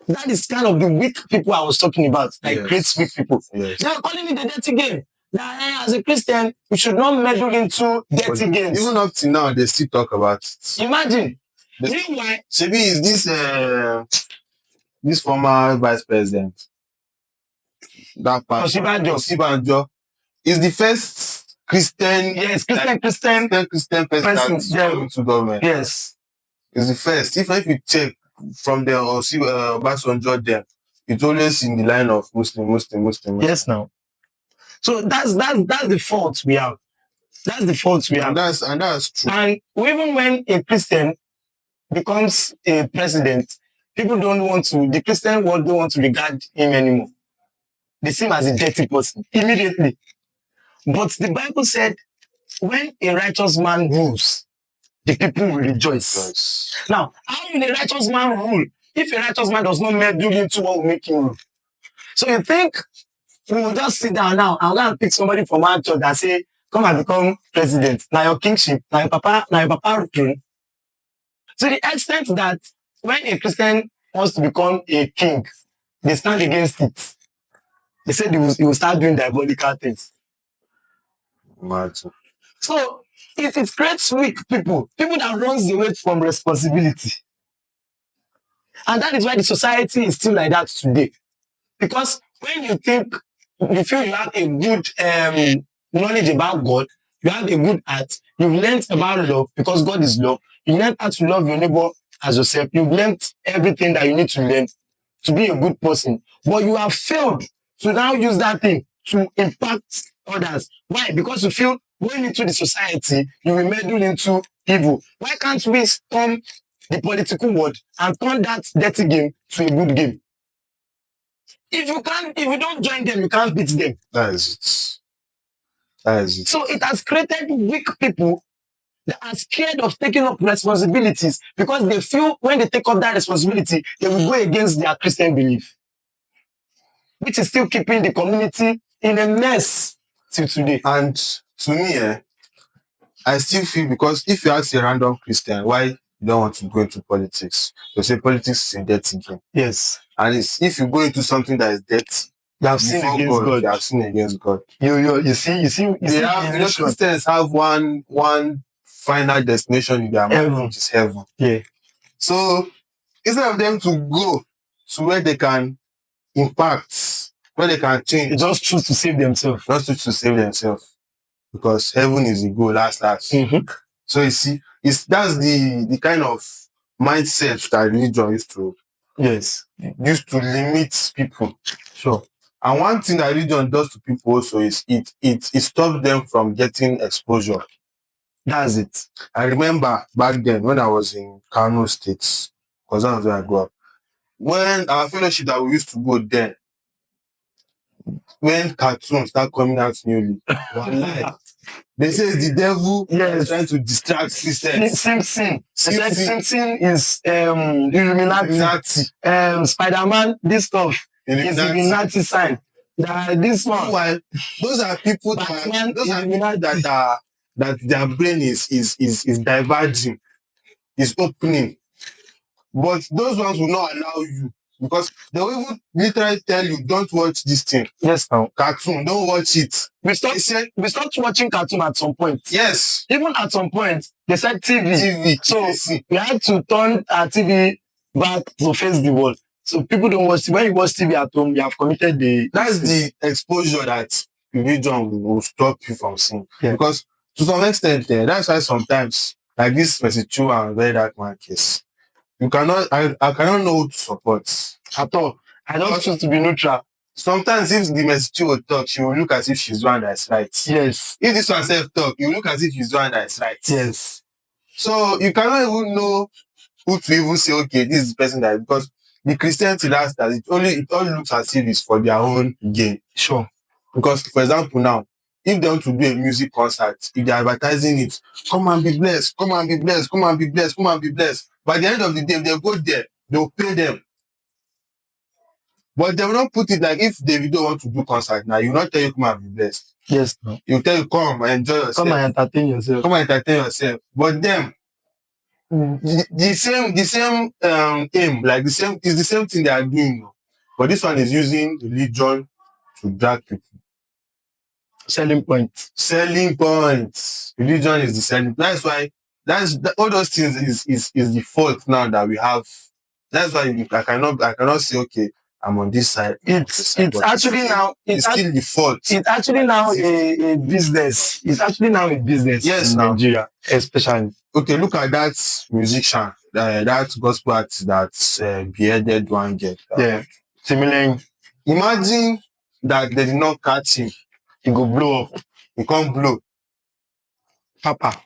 That is kind of the weak people I was talking about, like great weak people. Yes. They are calling it a dirty game. That as a Christian, we should not meddle into dirty games. Even up to now, they still talk about it. Imagine. Meanwhile, Shebi is this former vice president, that part, Osibanjo, is the first Christian. Yes, Christian president that into government. Yes, is the first. If you check from the Obasanjo there, it's always in the line of Muslim. Yes, now. So that's the fault we have. That's the fault we have. And that's true. And even when a Christian becomes a president, people the Christian world don't want to regard him anymore. They see him as a dirty person immediately. But the Bible said, when a righteous man rules, the people will rejoice. Yes. Now, how will a righteous man rule if a righteous man does not meddle into what will make him rule? So you think we will just sit down now and go and pick somebody from our church and say, come and become president. Now your kingship, now your papa throne. To the extent that when a Christian wants to become a king, they stand against it. They said he will start doing diabolical things. Imagine. So it creates weak people that runs away from responsibility. And that is why the society is still like that today. Because when you feel you have a good knowledge about God, you have a good heart, you've learned about love because God is love, you learned how to love your neighbor as yourself, you've learned everything that you need to learn to be a good person. But you have failed to now use that thing to impact others. Why? Because you feel going into the society, you will meddle into evil. Why can't we storm the political world and turn that dirty game to a good game? If you don't join them, you can't beat them. That is it. So it has created weak people that are scared of taking up responsibilities because they feel when they take up that responsibility, they will go against their Christian belief, which is still keeping the community in a mess till today. And to me, I still feel, because if you ask a random Christian why you don't want to go into politics, they say politics is a dirty game. Yes. And if you go into something that is dirty, you have sinned against God. You have sinned against God. You see. Christians have one final destination in their mind, which is heaven. Yeah. So instead of them to go to where they can impact, where they can change, they just choose to save themselves. Because heaven is the goal, last. Mm-hmm. So you see, that's the kind of mindset that religion used to limit people. Sure. And one thing that religion does to people also is it stops them from getting exposure. That's it. I remember back then when I was in Kano State, because that was where I grew up. When our fellowship that we used to go then, when cartoons start coming out newly, they say it's the devil trying to distract Christians. Simpson. Simpson is Illuminati. Spider-Man, this stuff is Illuminati sign. This one. Meanwhile, those are people that their brain is diverging, is opening. But those ones will not allow you because they will even literally tell you, don't watch this thing. Yes, now. Cartoon, don't watch it. We stopped watching cartoon at some point. Yes. Even at some point, they said TV. TV. So we had to turn our TV back to face the wall. So people don't watch. When you watch TV at home, you have committed the. That's the exposure that religion will stop you from seeing. Yeah. Because to some extent, that's why sometimes, like this Mercy Chinwo and Very Dark Man case, I cannot know who to support At all. I don't choose to be neutral. Sometimes if the Mercy Chinwo talk, she will look as if she's the one that's right. Yes. If this one self talk, you look as if she's the one that's right. Yes. So you cannot even know who to even say, okay, this is the person that, because the Christianity it all looks as if it's for their own gain. Sure. Because, for example, now, if they want to do a music concert, if they're advertising it, come and be blessed, come and be blessed, come and be blessed, come and be blessed. By the end of the day, if they go there, they'll pay them. But they will not put it like if Davido want to do concert now, you will not tell you come and be blessed. Yes, no. He'll tell you come and enjoy yourself. Come and entertain yourself. Come and entertain yourself. But them, the same aim, like it's the same thing they are doing. But this one is using religion to drag people. Selling point. Selling point. Religion is the selling. That's why all those things is the fault now that we have. That's why I cannot say, okay, I'm on this side. It's actually now it's still the fault. It's actually now a business. It's actually now a business. Yes, in now. Nigeria, especially. Okay, look at that musician, that gospel artist that beheaded one girl. Yeah, similar. Imagine that they did not catch him. He go blow up. He can't blow. Papa.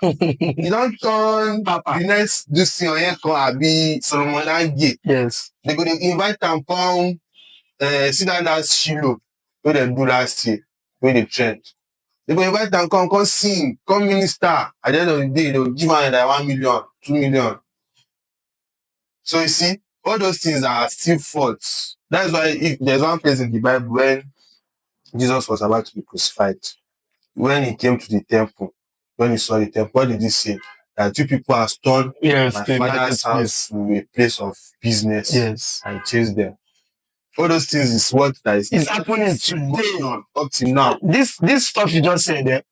You don't turn Papa. The next do see on here come be Solomon Lange. Yes. They go to invite them come sit down that Shiloh where they do last year, where they trend. They go invite them come sing, come minister. At the end of the day, they will give them like 1 million, 2 million. So you see, all those things are still faults. That's why if there's one place in the Bible when Jesus was about to be crucified, when he came to the temple, when he saw the temple, what did he say? That two people have turned my father's house to a place of business. Yes. And chased them. All those things is what that is happening today. Up to now. This stuff you just said there,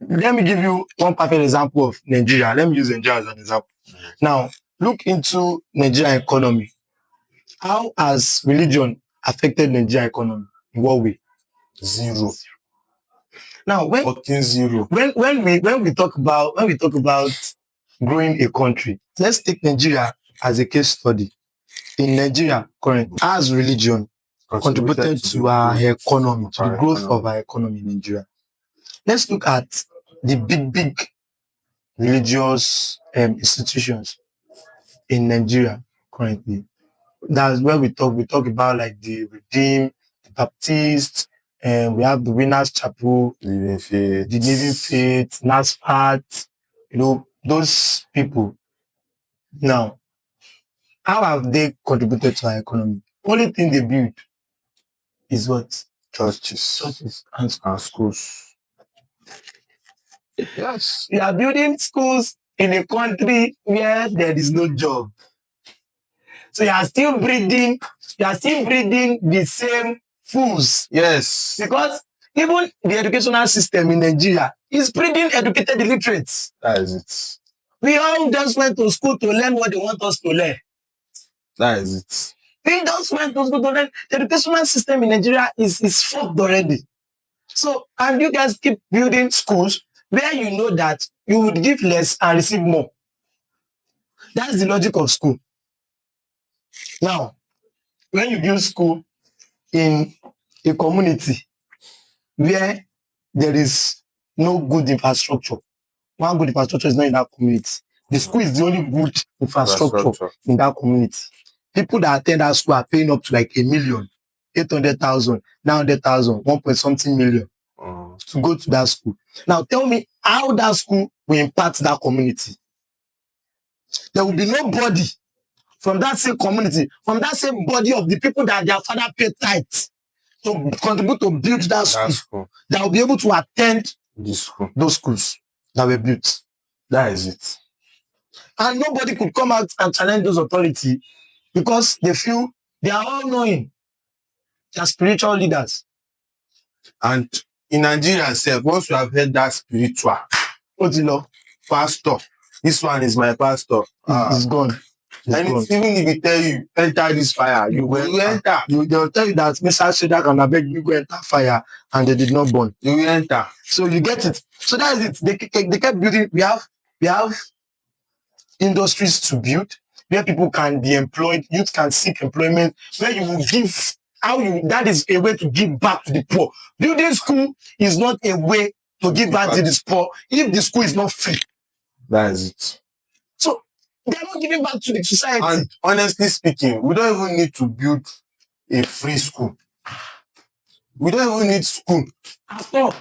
let me give you one perfect example of Nigeria. Let me use Nigeria as an example. Now, look into Nigerian economy. How has religion affected Nigerian economy? In what way? Zero. Now, zero. When we talk about growing a country, let's take Nigeria as a case study. In Nigeria, currently, as religion contributed to our economy, to the growth of our economy in Nigeria. Let's look at the big religious institutions in Nigeria currently. That's where we talk about like the Redeemed, the Baptist, and we have the Winners Chapel, the Living Faith, NASFAT, those people. Now, how have they contributed to our economy? Only thing they build is what? Churches and schools. Yes. We are building schools in a country where there is no job. So you are still breeding the same fools. Yes. Because even the educational system in Nigeria is breeding educated illiterates. That is it. We all just went to school to learn what they want us to learn. That is it. We just went to school to learn. The educational system in Nigeria is fucked already. So, and you guys keep building schools where you know that you would give less and receive more. That's the logic of school. Now, when you build school in a community where there is no good infrastructure, one good infrastructure is not in that community. The school is the only good infrastructure in that community. People that attend that school are paying up to like 1 million, 800,000, 900,000, 1 point something million to go to that school. Now tell me how that school will impact that community. There will be nobody from that same community, from that same body of the people that their father paid tithes to contribute to build that school, that will be able to attend those schools that were built. That is it. And nobody could come out and challenge those authorities because they feel they are all knowing. They are spiritual leaders. And in Nigeria sef, once you have heard that spiritual pastor, this one is my pastor, It's gone. and it's, even if he tell you enter this fire, you will enter. They'll tell you that Mr. Shedak and Abeg, you go enter fire, and they did not burn. You will enter. So you get it. So that is it. They kept building. We have industries to build where people can be employed, youth can seek employment, where you will give that is a way to give back to the poor. Building school is not a way to give back to the poor if the school is not free. That is it. So they are not giving back to the society. And honestly speaking, we don't even need to build a free school. We don't even need school at all.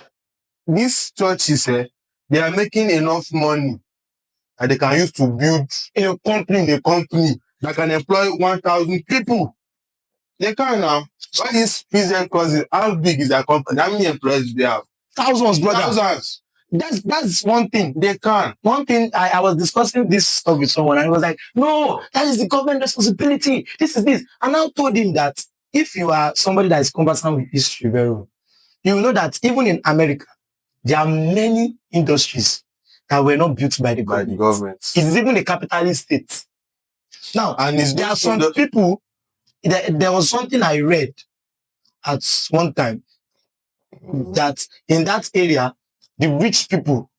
These churches, they are making enough money and they can use to build a company that can employ 1,000 people. They can now. All these present causes, how big is their company? How many employees do they have? Thousands, brother. Thousands. That's one thing. They can. One thing, I was discussing this stuff with someone and I was like, no, that is the government responsibility. This is this. And I told him that if you are somebody that is conversant with history very well, you will know that even in America, there are many industries that were not built by the government. It's even a capitalist state. Now, and there are some people, there was something I read at one time that in that area, the rich people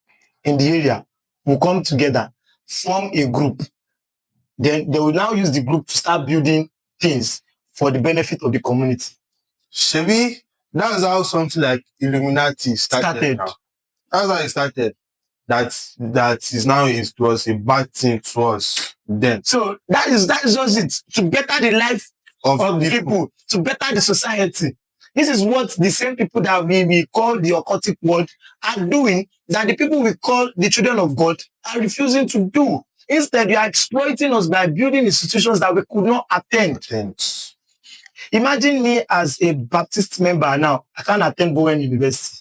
in the area will come together, form a group. Then they will now use the group to start building things for the benefit of the community. Shebi, that's how something like Illuminati started. Now. That's how it started. That is now, it was a bad thing to us then. So that is just it. To better the life of the people, to better the society. This is what the same people that we call the occultic world are doing, that the people we call the children of God are refusing to do. Instead, they are exploiting us by building institutions that we could not attend. Imagine me as a Baptist member now. I can't attend Bowen University.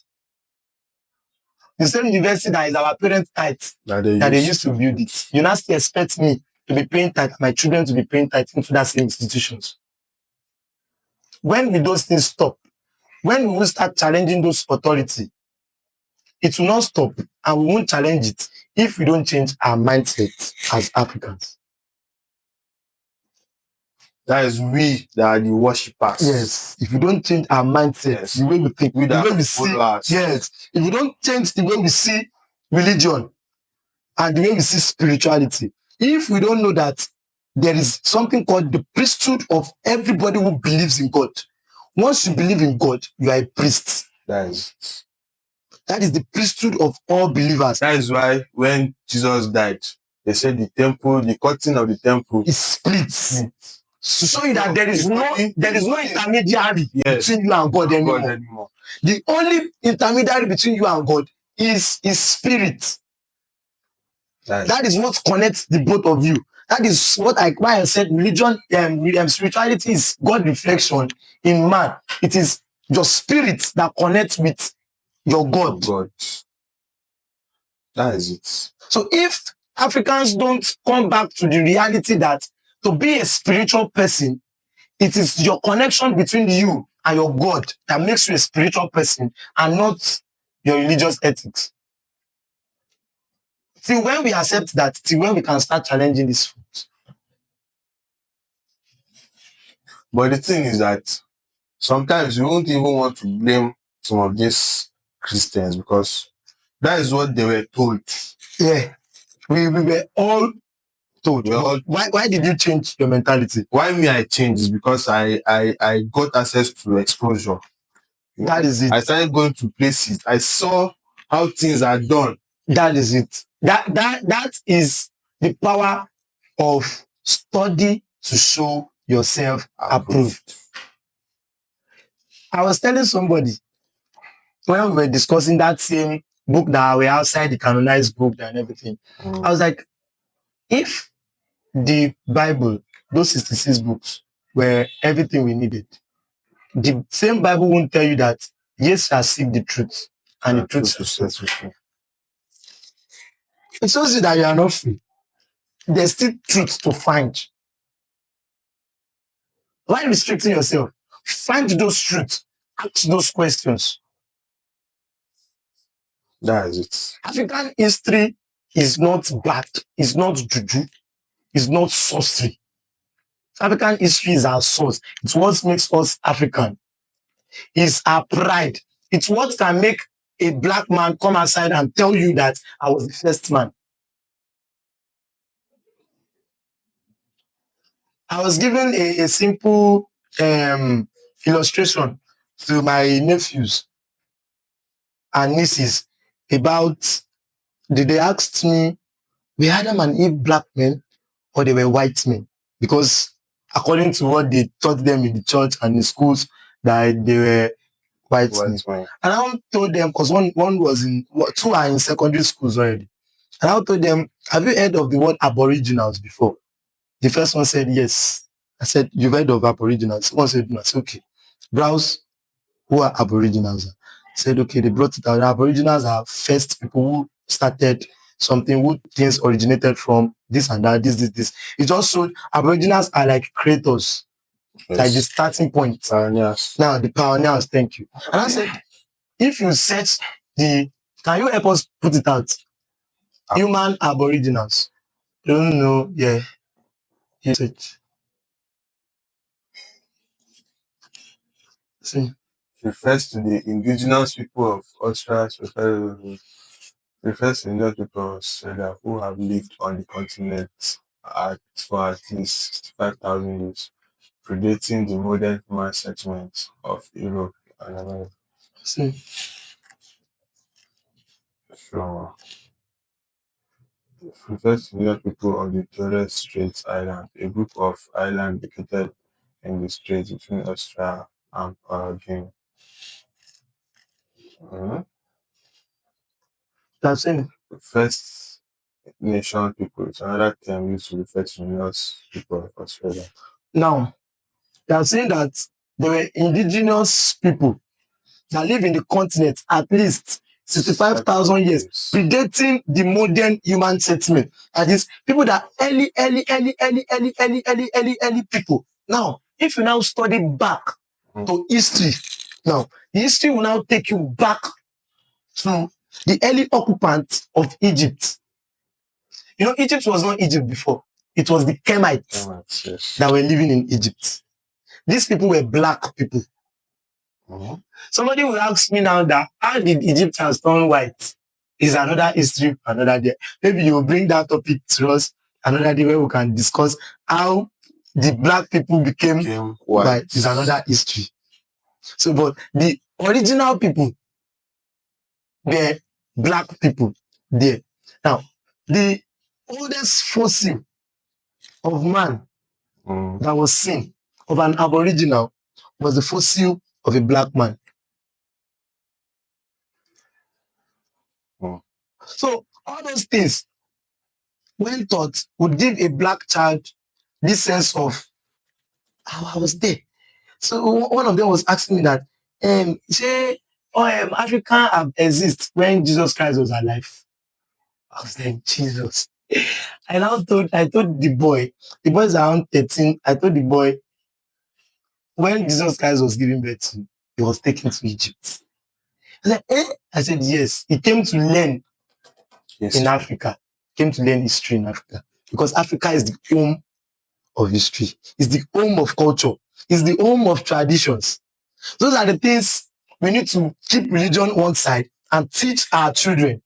The same university that is our parents' tithe that they used to build it. You now still expect me to be paying tithe, my children to be paying tithe into that same institutions. When will those things stop? When we will start challenging those authority, it will not stop, and we won't challenge it if we don't change our mindset as Africans. That is we that are the worshippers. Yes. If we don't change our mindset, yes, the way we think, the way we see, yes. If we don't change the way we see religion and the way we see spirituality, if we don't know that there is something called the priesthood of everybody who believes in God. Once you believe in God, you are a priest. That is the priesthood of all believers. That is why when Jesus died, they said the temple, the curtain of the temple is split. To show you that there is no intermediary between you and God anymore. The only intermediary between you and God is spirit. That is what connects the both of you. That is what why I said religion, spirituality is God reflection in man. It is your spirit that connects with your God. That is it. So if Africans don't come back to the reality that to be a spiritual person, it is your connection between you and your God that makes you a spiritual person and not your religious ethics. Till when we accept that, till when we can start challenging this food. But the thing is that sometimes we won't even want to blame some of these Christians because that is what they were told. Yeah. We were all told. Why did you change your mentality? Why me I changed is because I got access to exposure. That is it. I started going to places. I saw how things are done. That is it. That is the power of study to show yourself approved. I was telling somebody when we were discussing that same book that were outside the canonized book and everything. I was like, if the Bible, those 66 books, were everything we needed, the same Bible won't tell you that yes, shall seek the truth, and the truth shall set you free. It shows you that you are not free. There's still truth to find. Why restricting yourself? Find those truths. Ask those questions. That is it. African history is not bad. It's not juju. It's not sorcery. African history is our source. It's what makes us African. It's our pride. It's what can make a black man come outside and tell you that I was the first man. I was given a simple illustration to my nephews and nieces about, they asked me, were Adam and Eve black men or they were white men? Because according to what they taught them in the church and in schools, that they were white men. And I told them, because one was in, two are in secondary schools already. And I told them, have you heard of the word aboriginals before? The first one said yes. I said, you've heard of aboriginals? One said no. I said, okay. Browse who are aboriginals. I said, okay, they brought it out. The aboriginals are first people who started something, who things originated from, this and that, this. It just showed aboriginals are like creators, yes, like the starting point. Pioneers. Now, the pioneers, thank you. And I said, if you search can you help us put it out? Human aboriginals. Don't know, yeah. You search. See. Refers to the indigenous people of Australia, refers to indigenous people of Australia who have lived on the continent for at least 65,000 years, predating the modern human settlement of Europe and America. See. So, refers to indigenous people of the Torres Strait Island, a group of islands located in the strait between Australia and Paraguay. That's it. First Nation people, it's another term used to refer to indigenous people of Australia. Now, they are saying that there were indigenous people that live in the continent at least 65,000 years, predating the modern human settlement. That is, people that early people. Now, if you now study back to history, now, history will now take you back to the early occupants of Egypt. You know, Egypt was not Egypt before. It was the Kemites, yes, that were living in Egypt. These people were black people. Somebody will ask me now that how did Egyptians turn white? Is another history, another day. Maybe you will bring that topic to us another day where we can discuss how the black people became white. Is another history. So, but the original people, they're black people there. Now, the oldest fossil of man that was seen of an aboriginal was the fossil of a black man. So all those things, when taught, would give a black child this sense of how I was there. So one of them was asking me that, say, Africa exists when Jesus Christ was alive. I was like, Jesus. And I told the boy is around 13. I told the boy, when Jesus Christ was giving birth to, he was taken to Egypt. I said, eh? I said, yes. He came to learn in Africa. He came to learn history in Africa. Because Africa is the home of history. It's the home of culture. It's the home of traditions. Those are the things we need to keep religion one side and teach our children.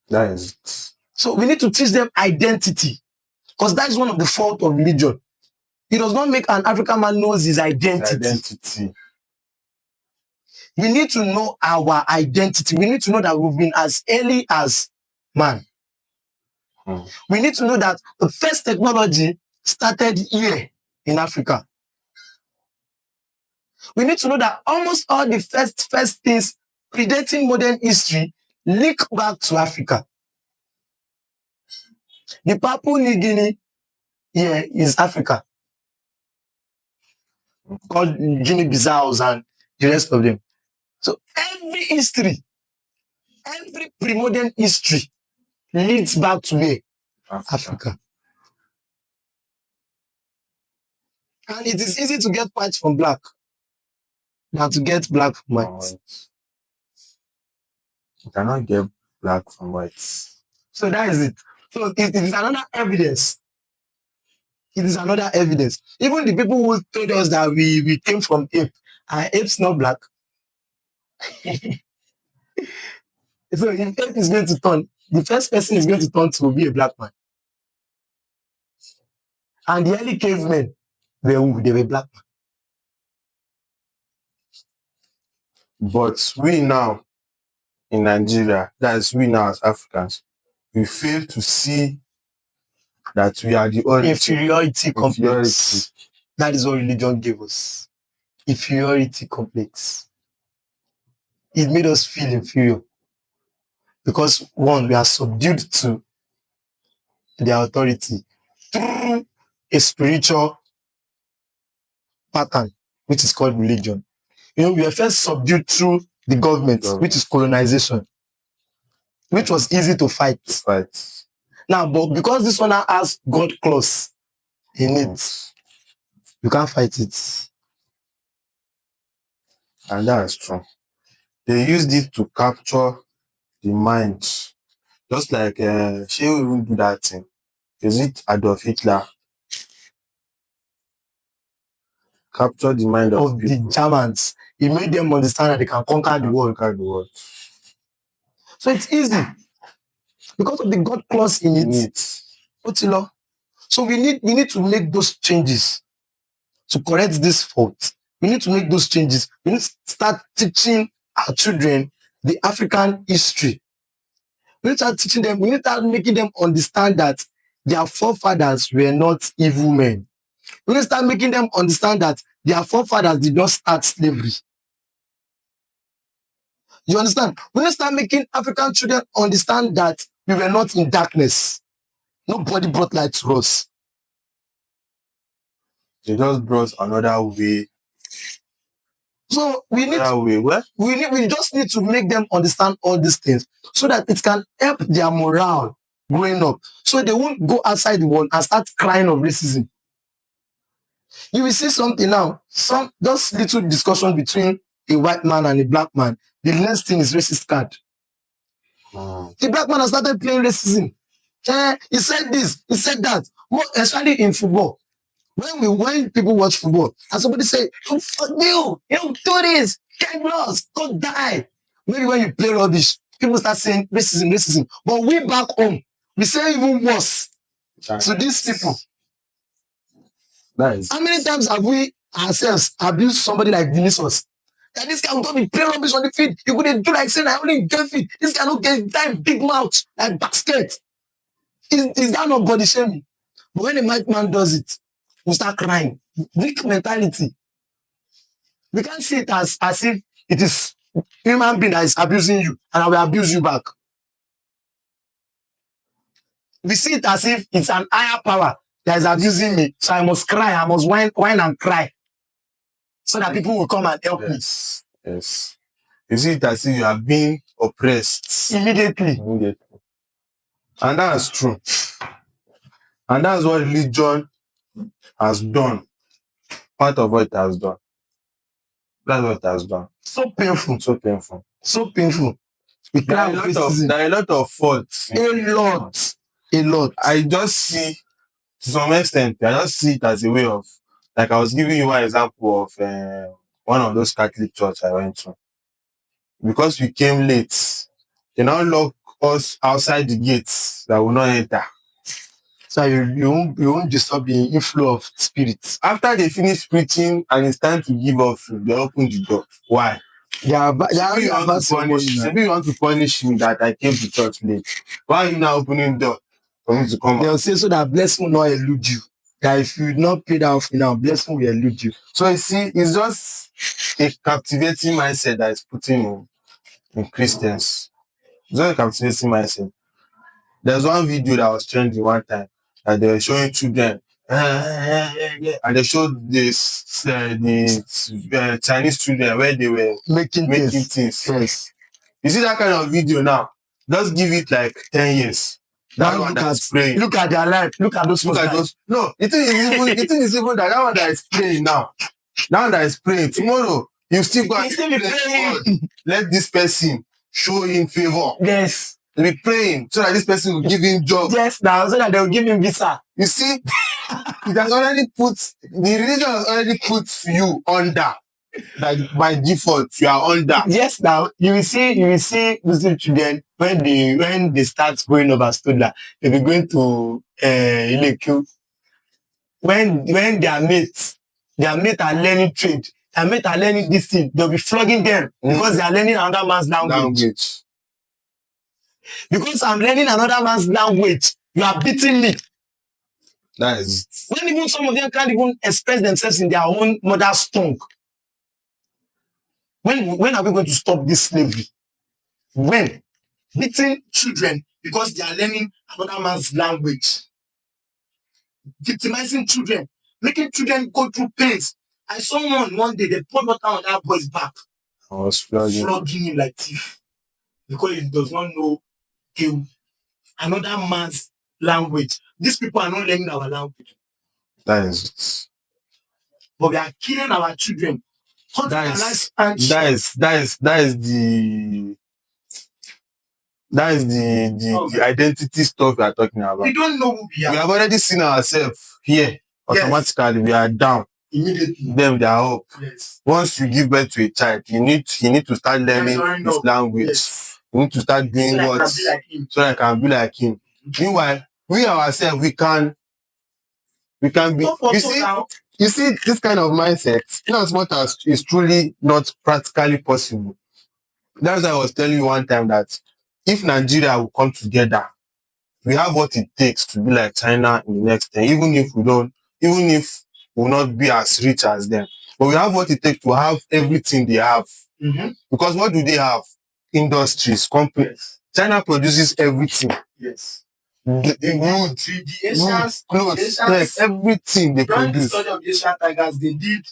That is it. So we need to teach them identity. Because that is one of the faults of religion. It does not make an African man knows his identity. We need to know our identity. We need to know that we've been as early as man. We need to know that the first technology started here in Africa. We need to know that almost all the first things predating modern history link back to Africa. The Papua New Guinea here is Africa, called Guinea-Bissaus and the rest of them. So every history, every pre-modern history leads back to where? Africa. And it is easy to get white from black than to get black from white. You cannot get black from white. So that is it. So it is another evidence. It is another evidence. Even the people who told us that we came from ape, are apes not black? So if ape is going to turn, the first person is going to turn to be a black man. And the early cavemen, they were black men. But we now in Nigeria, that is we now as Africans, we fail to see that we are the only inferiority complex. That is what religion gave us. Inferiority complex. It made us feel inferior. Because one, we are subdued to their authority through a spiritual pattern, which is called religion. You know, we are first subdued through the government, which is colonization, which was easy to fight. Now, but because this one now has God clause in it, you can't fight it. And that's true. They used it to capture the mind. Just like she will do that thing. Is it Adolf Hitler? Capture the mind of the Germans. He made them understand that they can conquer the world. So it's easy. Because of the God clause in it. So we need to make those changes to correct this fault. We need to make those changes. We need to start teaching our children the African history. We need to start teaching them, we need to start making them understand that their forefathers were not evil men. We need to start making them understand that their forefathers did not start slavery. You understand? We need to start making African children understand that we were not in darkness. Nobody brought light to us. They just brought another way. So we just need to make them understand all these things so that it can help their morale growing up. So they won't go outside the world and start crying of racism. You will see something now, just little discussion between a white man and a black man. The next thing is racist card. The black man has started playing racism. He said this, he said that. More especially in football. When people watch football and somebody say, "Oh, fuck you do this, get lost, go die." Maybe when you play rubbish, people start saying racism. But we back home, we say even worse to these people. Nice. How many times have we ourselves abused somebody like Vinicius? That this guy will come and play rubbish on the field. You couldn't do like saying, "I only get fit." This guy don't get that big mouth like basket. Is that not body shaming? But when a white man does it, we start crying. Weak mentality. We can't see it as if it is human being that is abusing you and I will abuse you back. We see it as if it's an higher power that is abusing me. So I must cry, I must whine and cry. So that people will come and help me. Yes. You see it as if you are being oppressed. Immediately. And that's true. And that's what religion has done. Part of what it has done. That's what it has done. So painful. So painful. So painful. There are a lot of faults. A lot. I just see, to some extent, I just see it as a way of, like I was giving you one example of one of those Catholic church I went to. Because we came late, they now lock us outside the gates that will not enter. So you won't disturb the inflow of spirits. After they finish preaching and it's time to give offering, they open the door. Why? Maybe you want to punish me that I came to church late. Why are you now opening the door for me to come out? They'll say so that blessing will not elude you. That if you not pay that offering now, blessing will elude you. So you see, it's just a captivating mindset that is putting in Christians. It's not a captivating mindset. There's one video that was trending one time that they were showing children, and they showed this the Chinese children where they were making things. Yes. You see that kind of video now? Just give it like 10 years. That one that is praying. Look at their life. Look at those. Look at those. No, the thing is even that one that is praying now. That one that is praying. Tomorrow, you still go and still be praying. Let this person show him favor. Yes. Be praying so that this person will give him job. Yes, now so that they will give him visa. You see, it has already the religion has already put you under. Like by default, you are under. Yes, now you will see Muslim children when they start going over Studla, they'll be going to Ileku. When their mates are learning trade, their mates are learning this thing, they'll be flogging them because they are learning another man's language. Because I'm learning another man's language, you are beating me. That is when even some of them can't even express themselves in their own mother's tongue. When are we going to stop this slavery? When? Beating children because they are learning another man's language. Victimizing children. Making children go through pains. I saw one day, they poured water on that boy's back. I was flogging him like thief. Because he does not know another man's language. These people are not learning our language. That is it. But we are killing our children. That is the identity stuff we are talking about. We don't know who we are. We have already seen ourselves here. Automatically, yes. We are down. Immediately. Them, they are up. Yes. Once you give birth to a child, you need to start learning his language. Yes. You need to start doing so I can be like him. Meanwhile, we ourselves, we can be. You see, this kind of mindset, in as much as it's truly not practically possible. That's why I was telling you one time that if Nigeria will come together, we have what it takes to be like China in the next 10, even if we'll not be as rich as them. But we have what it takes to have everything they have. Mm-hmm. Because what do they have? Industries, companies. Yes. China produces everything. Yes. The Asians, clothes, everything they during produce. The study of the Asian tigers, they did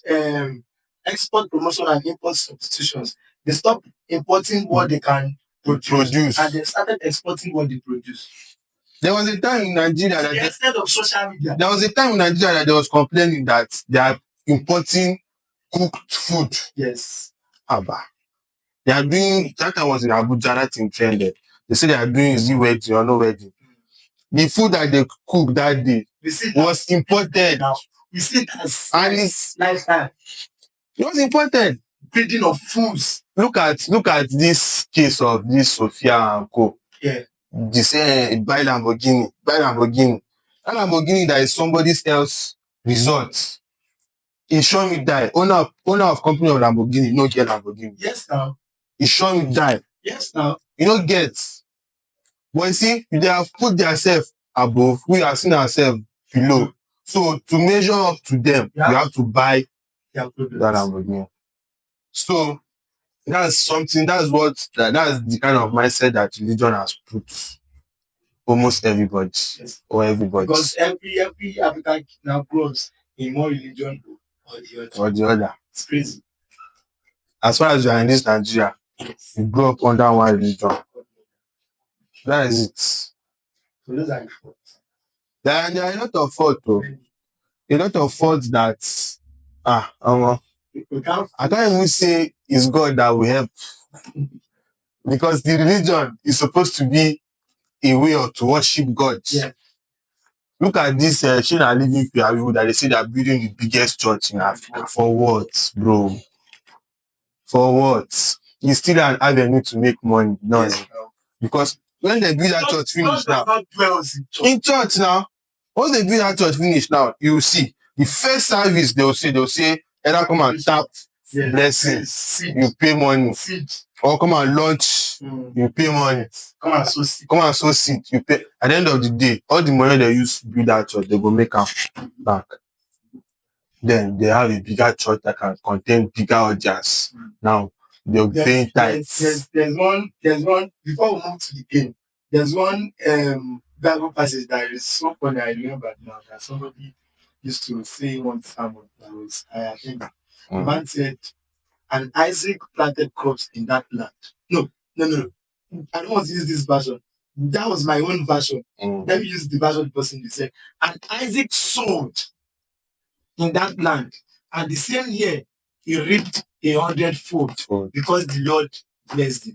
export promotion and import substitutions. They stopped importing what they can produce and they started exporting what they produce. There was a time in Nigeria that instead of social media. There was a time in Nigeria that they was complaining that they are importing cooked food. Yes. Abba. They are doing, that time was in Abuja, that thing trended. They say they are doing is it wedding or no wedding. The food that they cooked that day was imported. Now, we see it as and it's lifestyle. It was imported. Breeding of foods. Look at this case of this Sophia and Co. Yeah. They say buy Lamborghini. That Lamborghini that is somebody else's resort. He show me die. Owner of company of Lamborghini, no get Lamborghini. Yes, now. He show me die. Yes, now. You don't get. But you see, they have put themselves above. We have seen ourselves below. So to measure up to them, you have to buy that Lamborghini. So that's something. That's the kind of mindset that religion has put almost everybody or everybody. Because every African now grows in one religion or the other. It's crazy. As far as you are in this Nigeria, you grow up under one religion. That is it. So those are the faults. There are a lot of faults, though. A lot of faults that I can't even say it's God that will help. Because the religion is supposed to be a way to worship God. Yeah. Look at this Shina Living people that they say they are building the biggest church in Africa. For what, bro? For what? You still an avenue to make money. No. Yes. Because when they build that church finish now, in church now, once they build that church finish now, you will see the first service they'll say, either come and tap blessings, you pay money, or come and launch, you pay money, come and sow seed, you pay. At the end of the day, all the money they use to build that church, they go make them back. Then they have a bigger church that can contain bigger audience. Now they'll be paying tithes. There's one before we move to the game. There's one Bible passage that is so funny. I remember now that somebody used to say one sermon that was I think the man said, and Isaac planted crops in that land. No. I don't want to use this version. That was my own version. Let me use the version the person said. And Isaac sowed in that land, and the same year he reaped 100-fold because the Lord blessed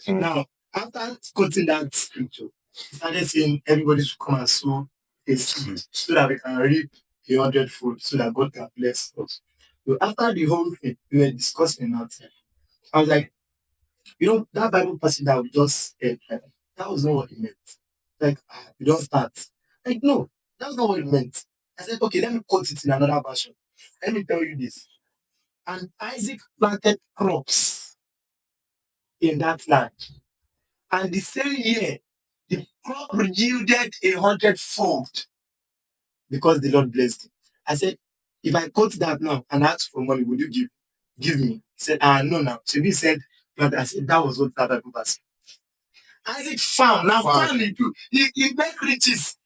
him. Now, after quoting that scripture, he started saying everybody should come and sow a seed so that we can reap 100-fold, so that God can bless us. So after the whole thing, we were discussing outside. I was like, that Bible passage that we just said, that was not what it meant. Like, you don't start. Like, no, that's not what it meant. I said, okay, let me quote it in another version. Let me tell you this. And Isaac planted crops in that land. And the same year, the crop yielded 100-fold because the Lord blessed him. I said, if I quote that now and ask for money, would you give me? He said, no, now. So he said, but I said, that was what that Bible was. Isaac farm, now farm he do. He make riches.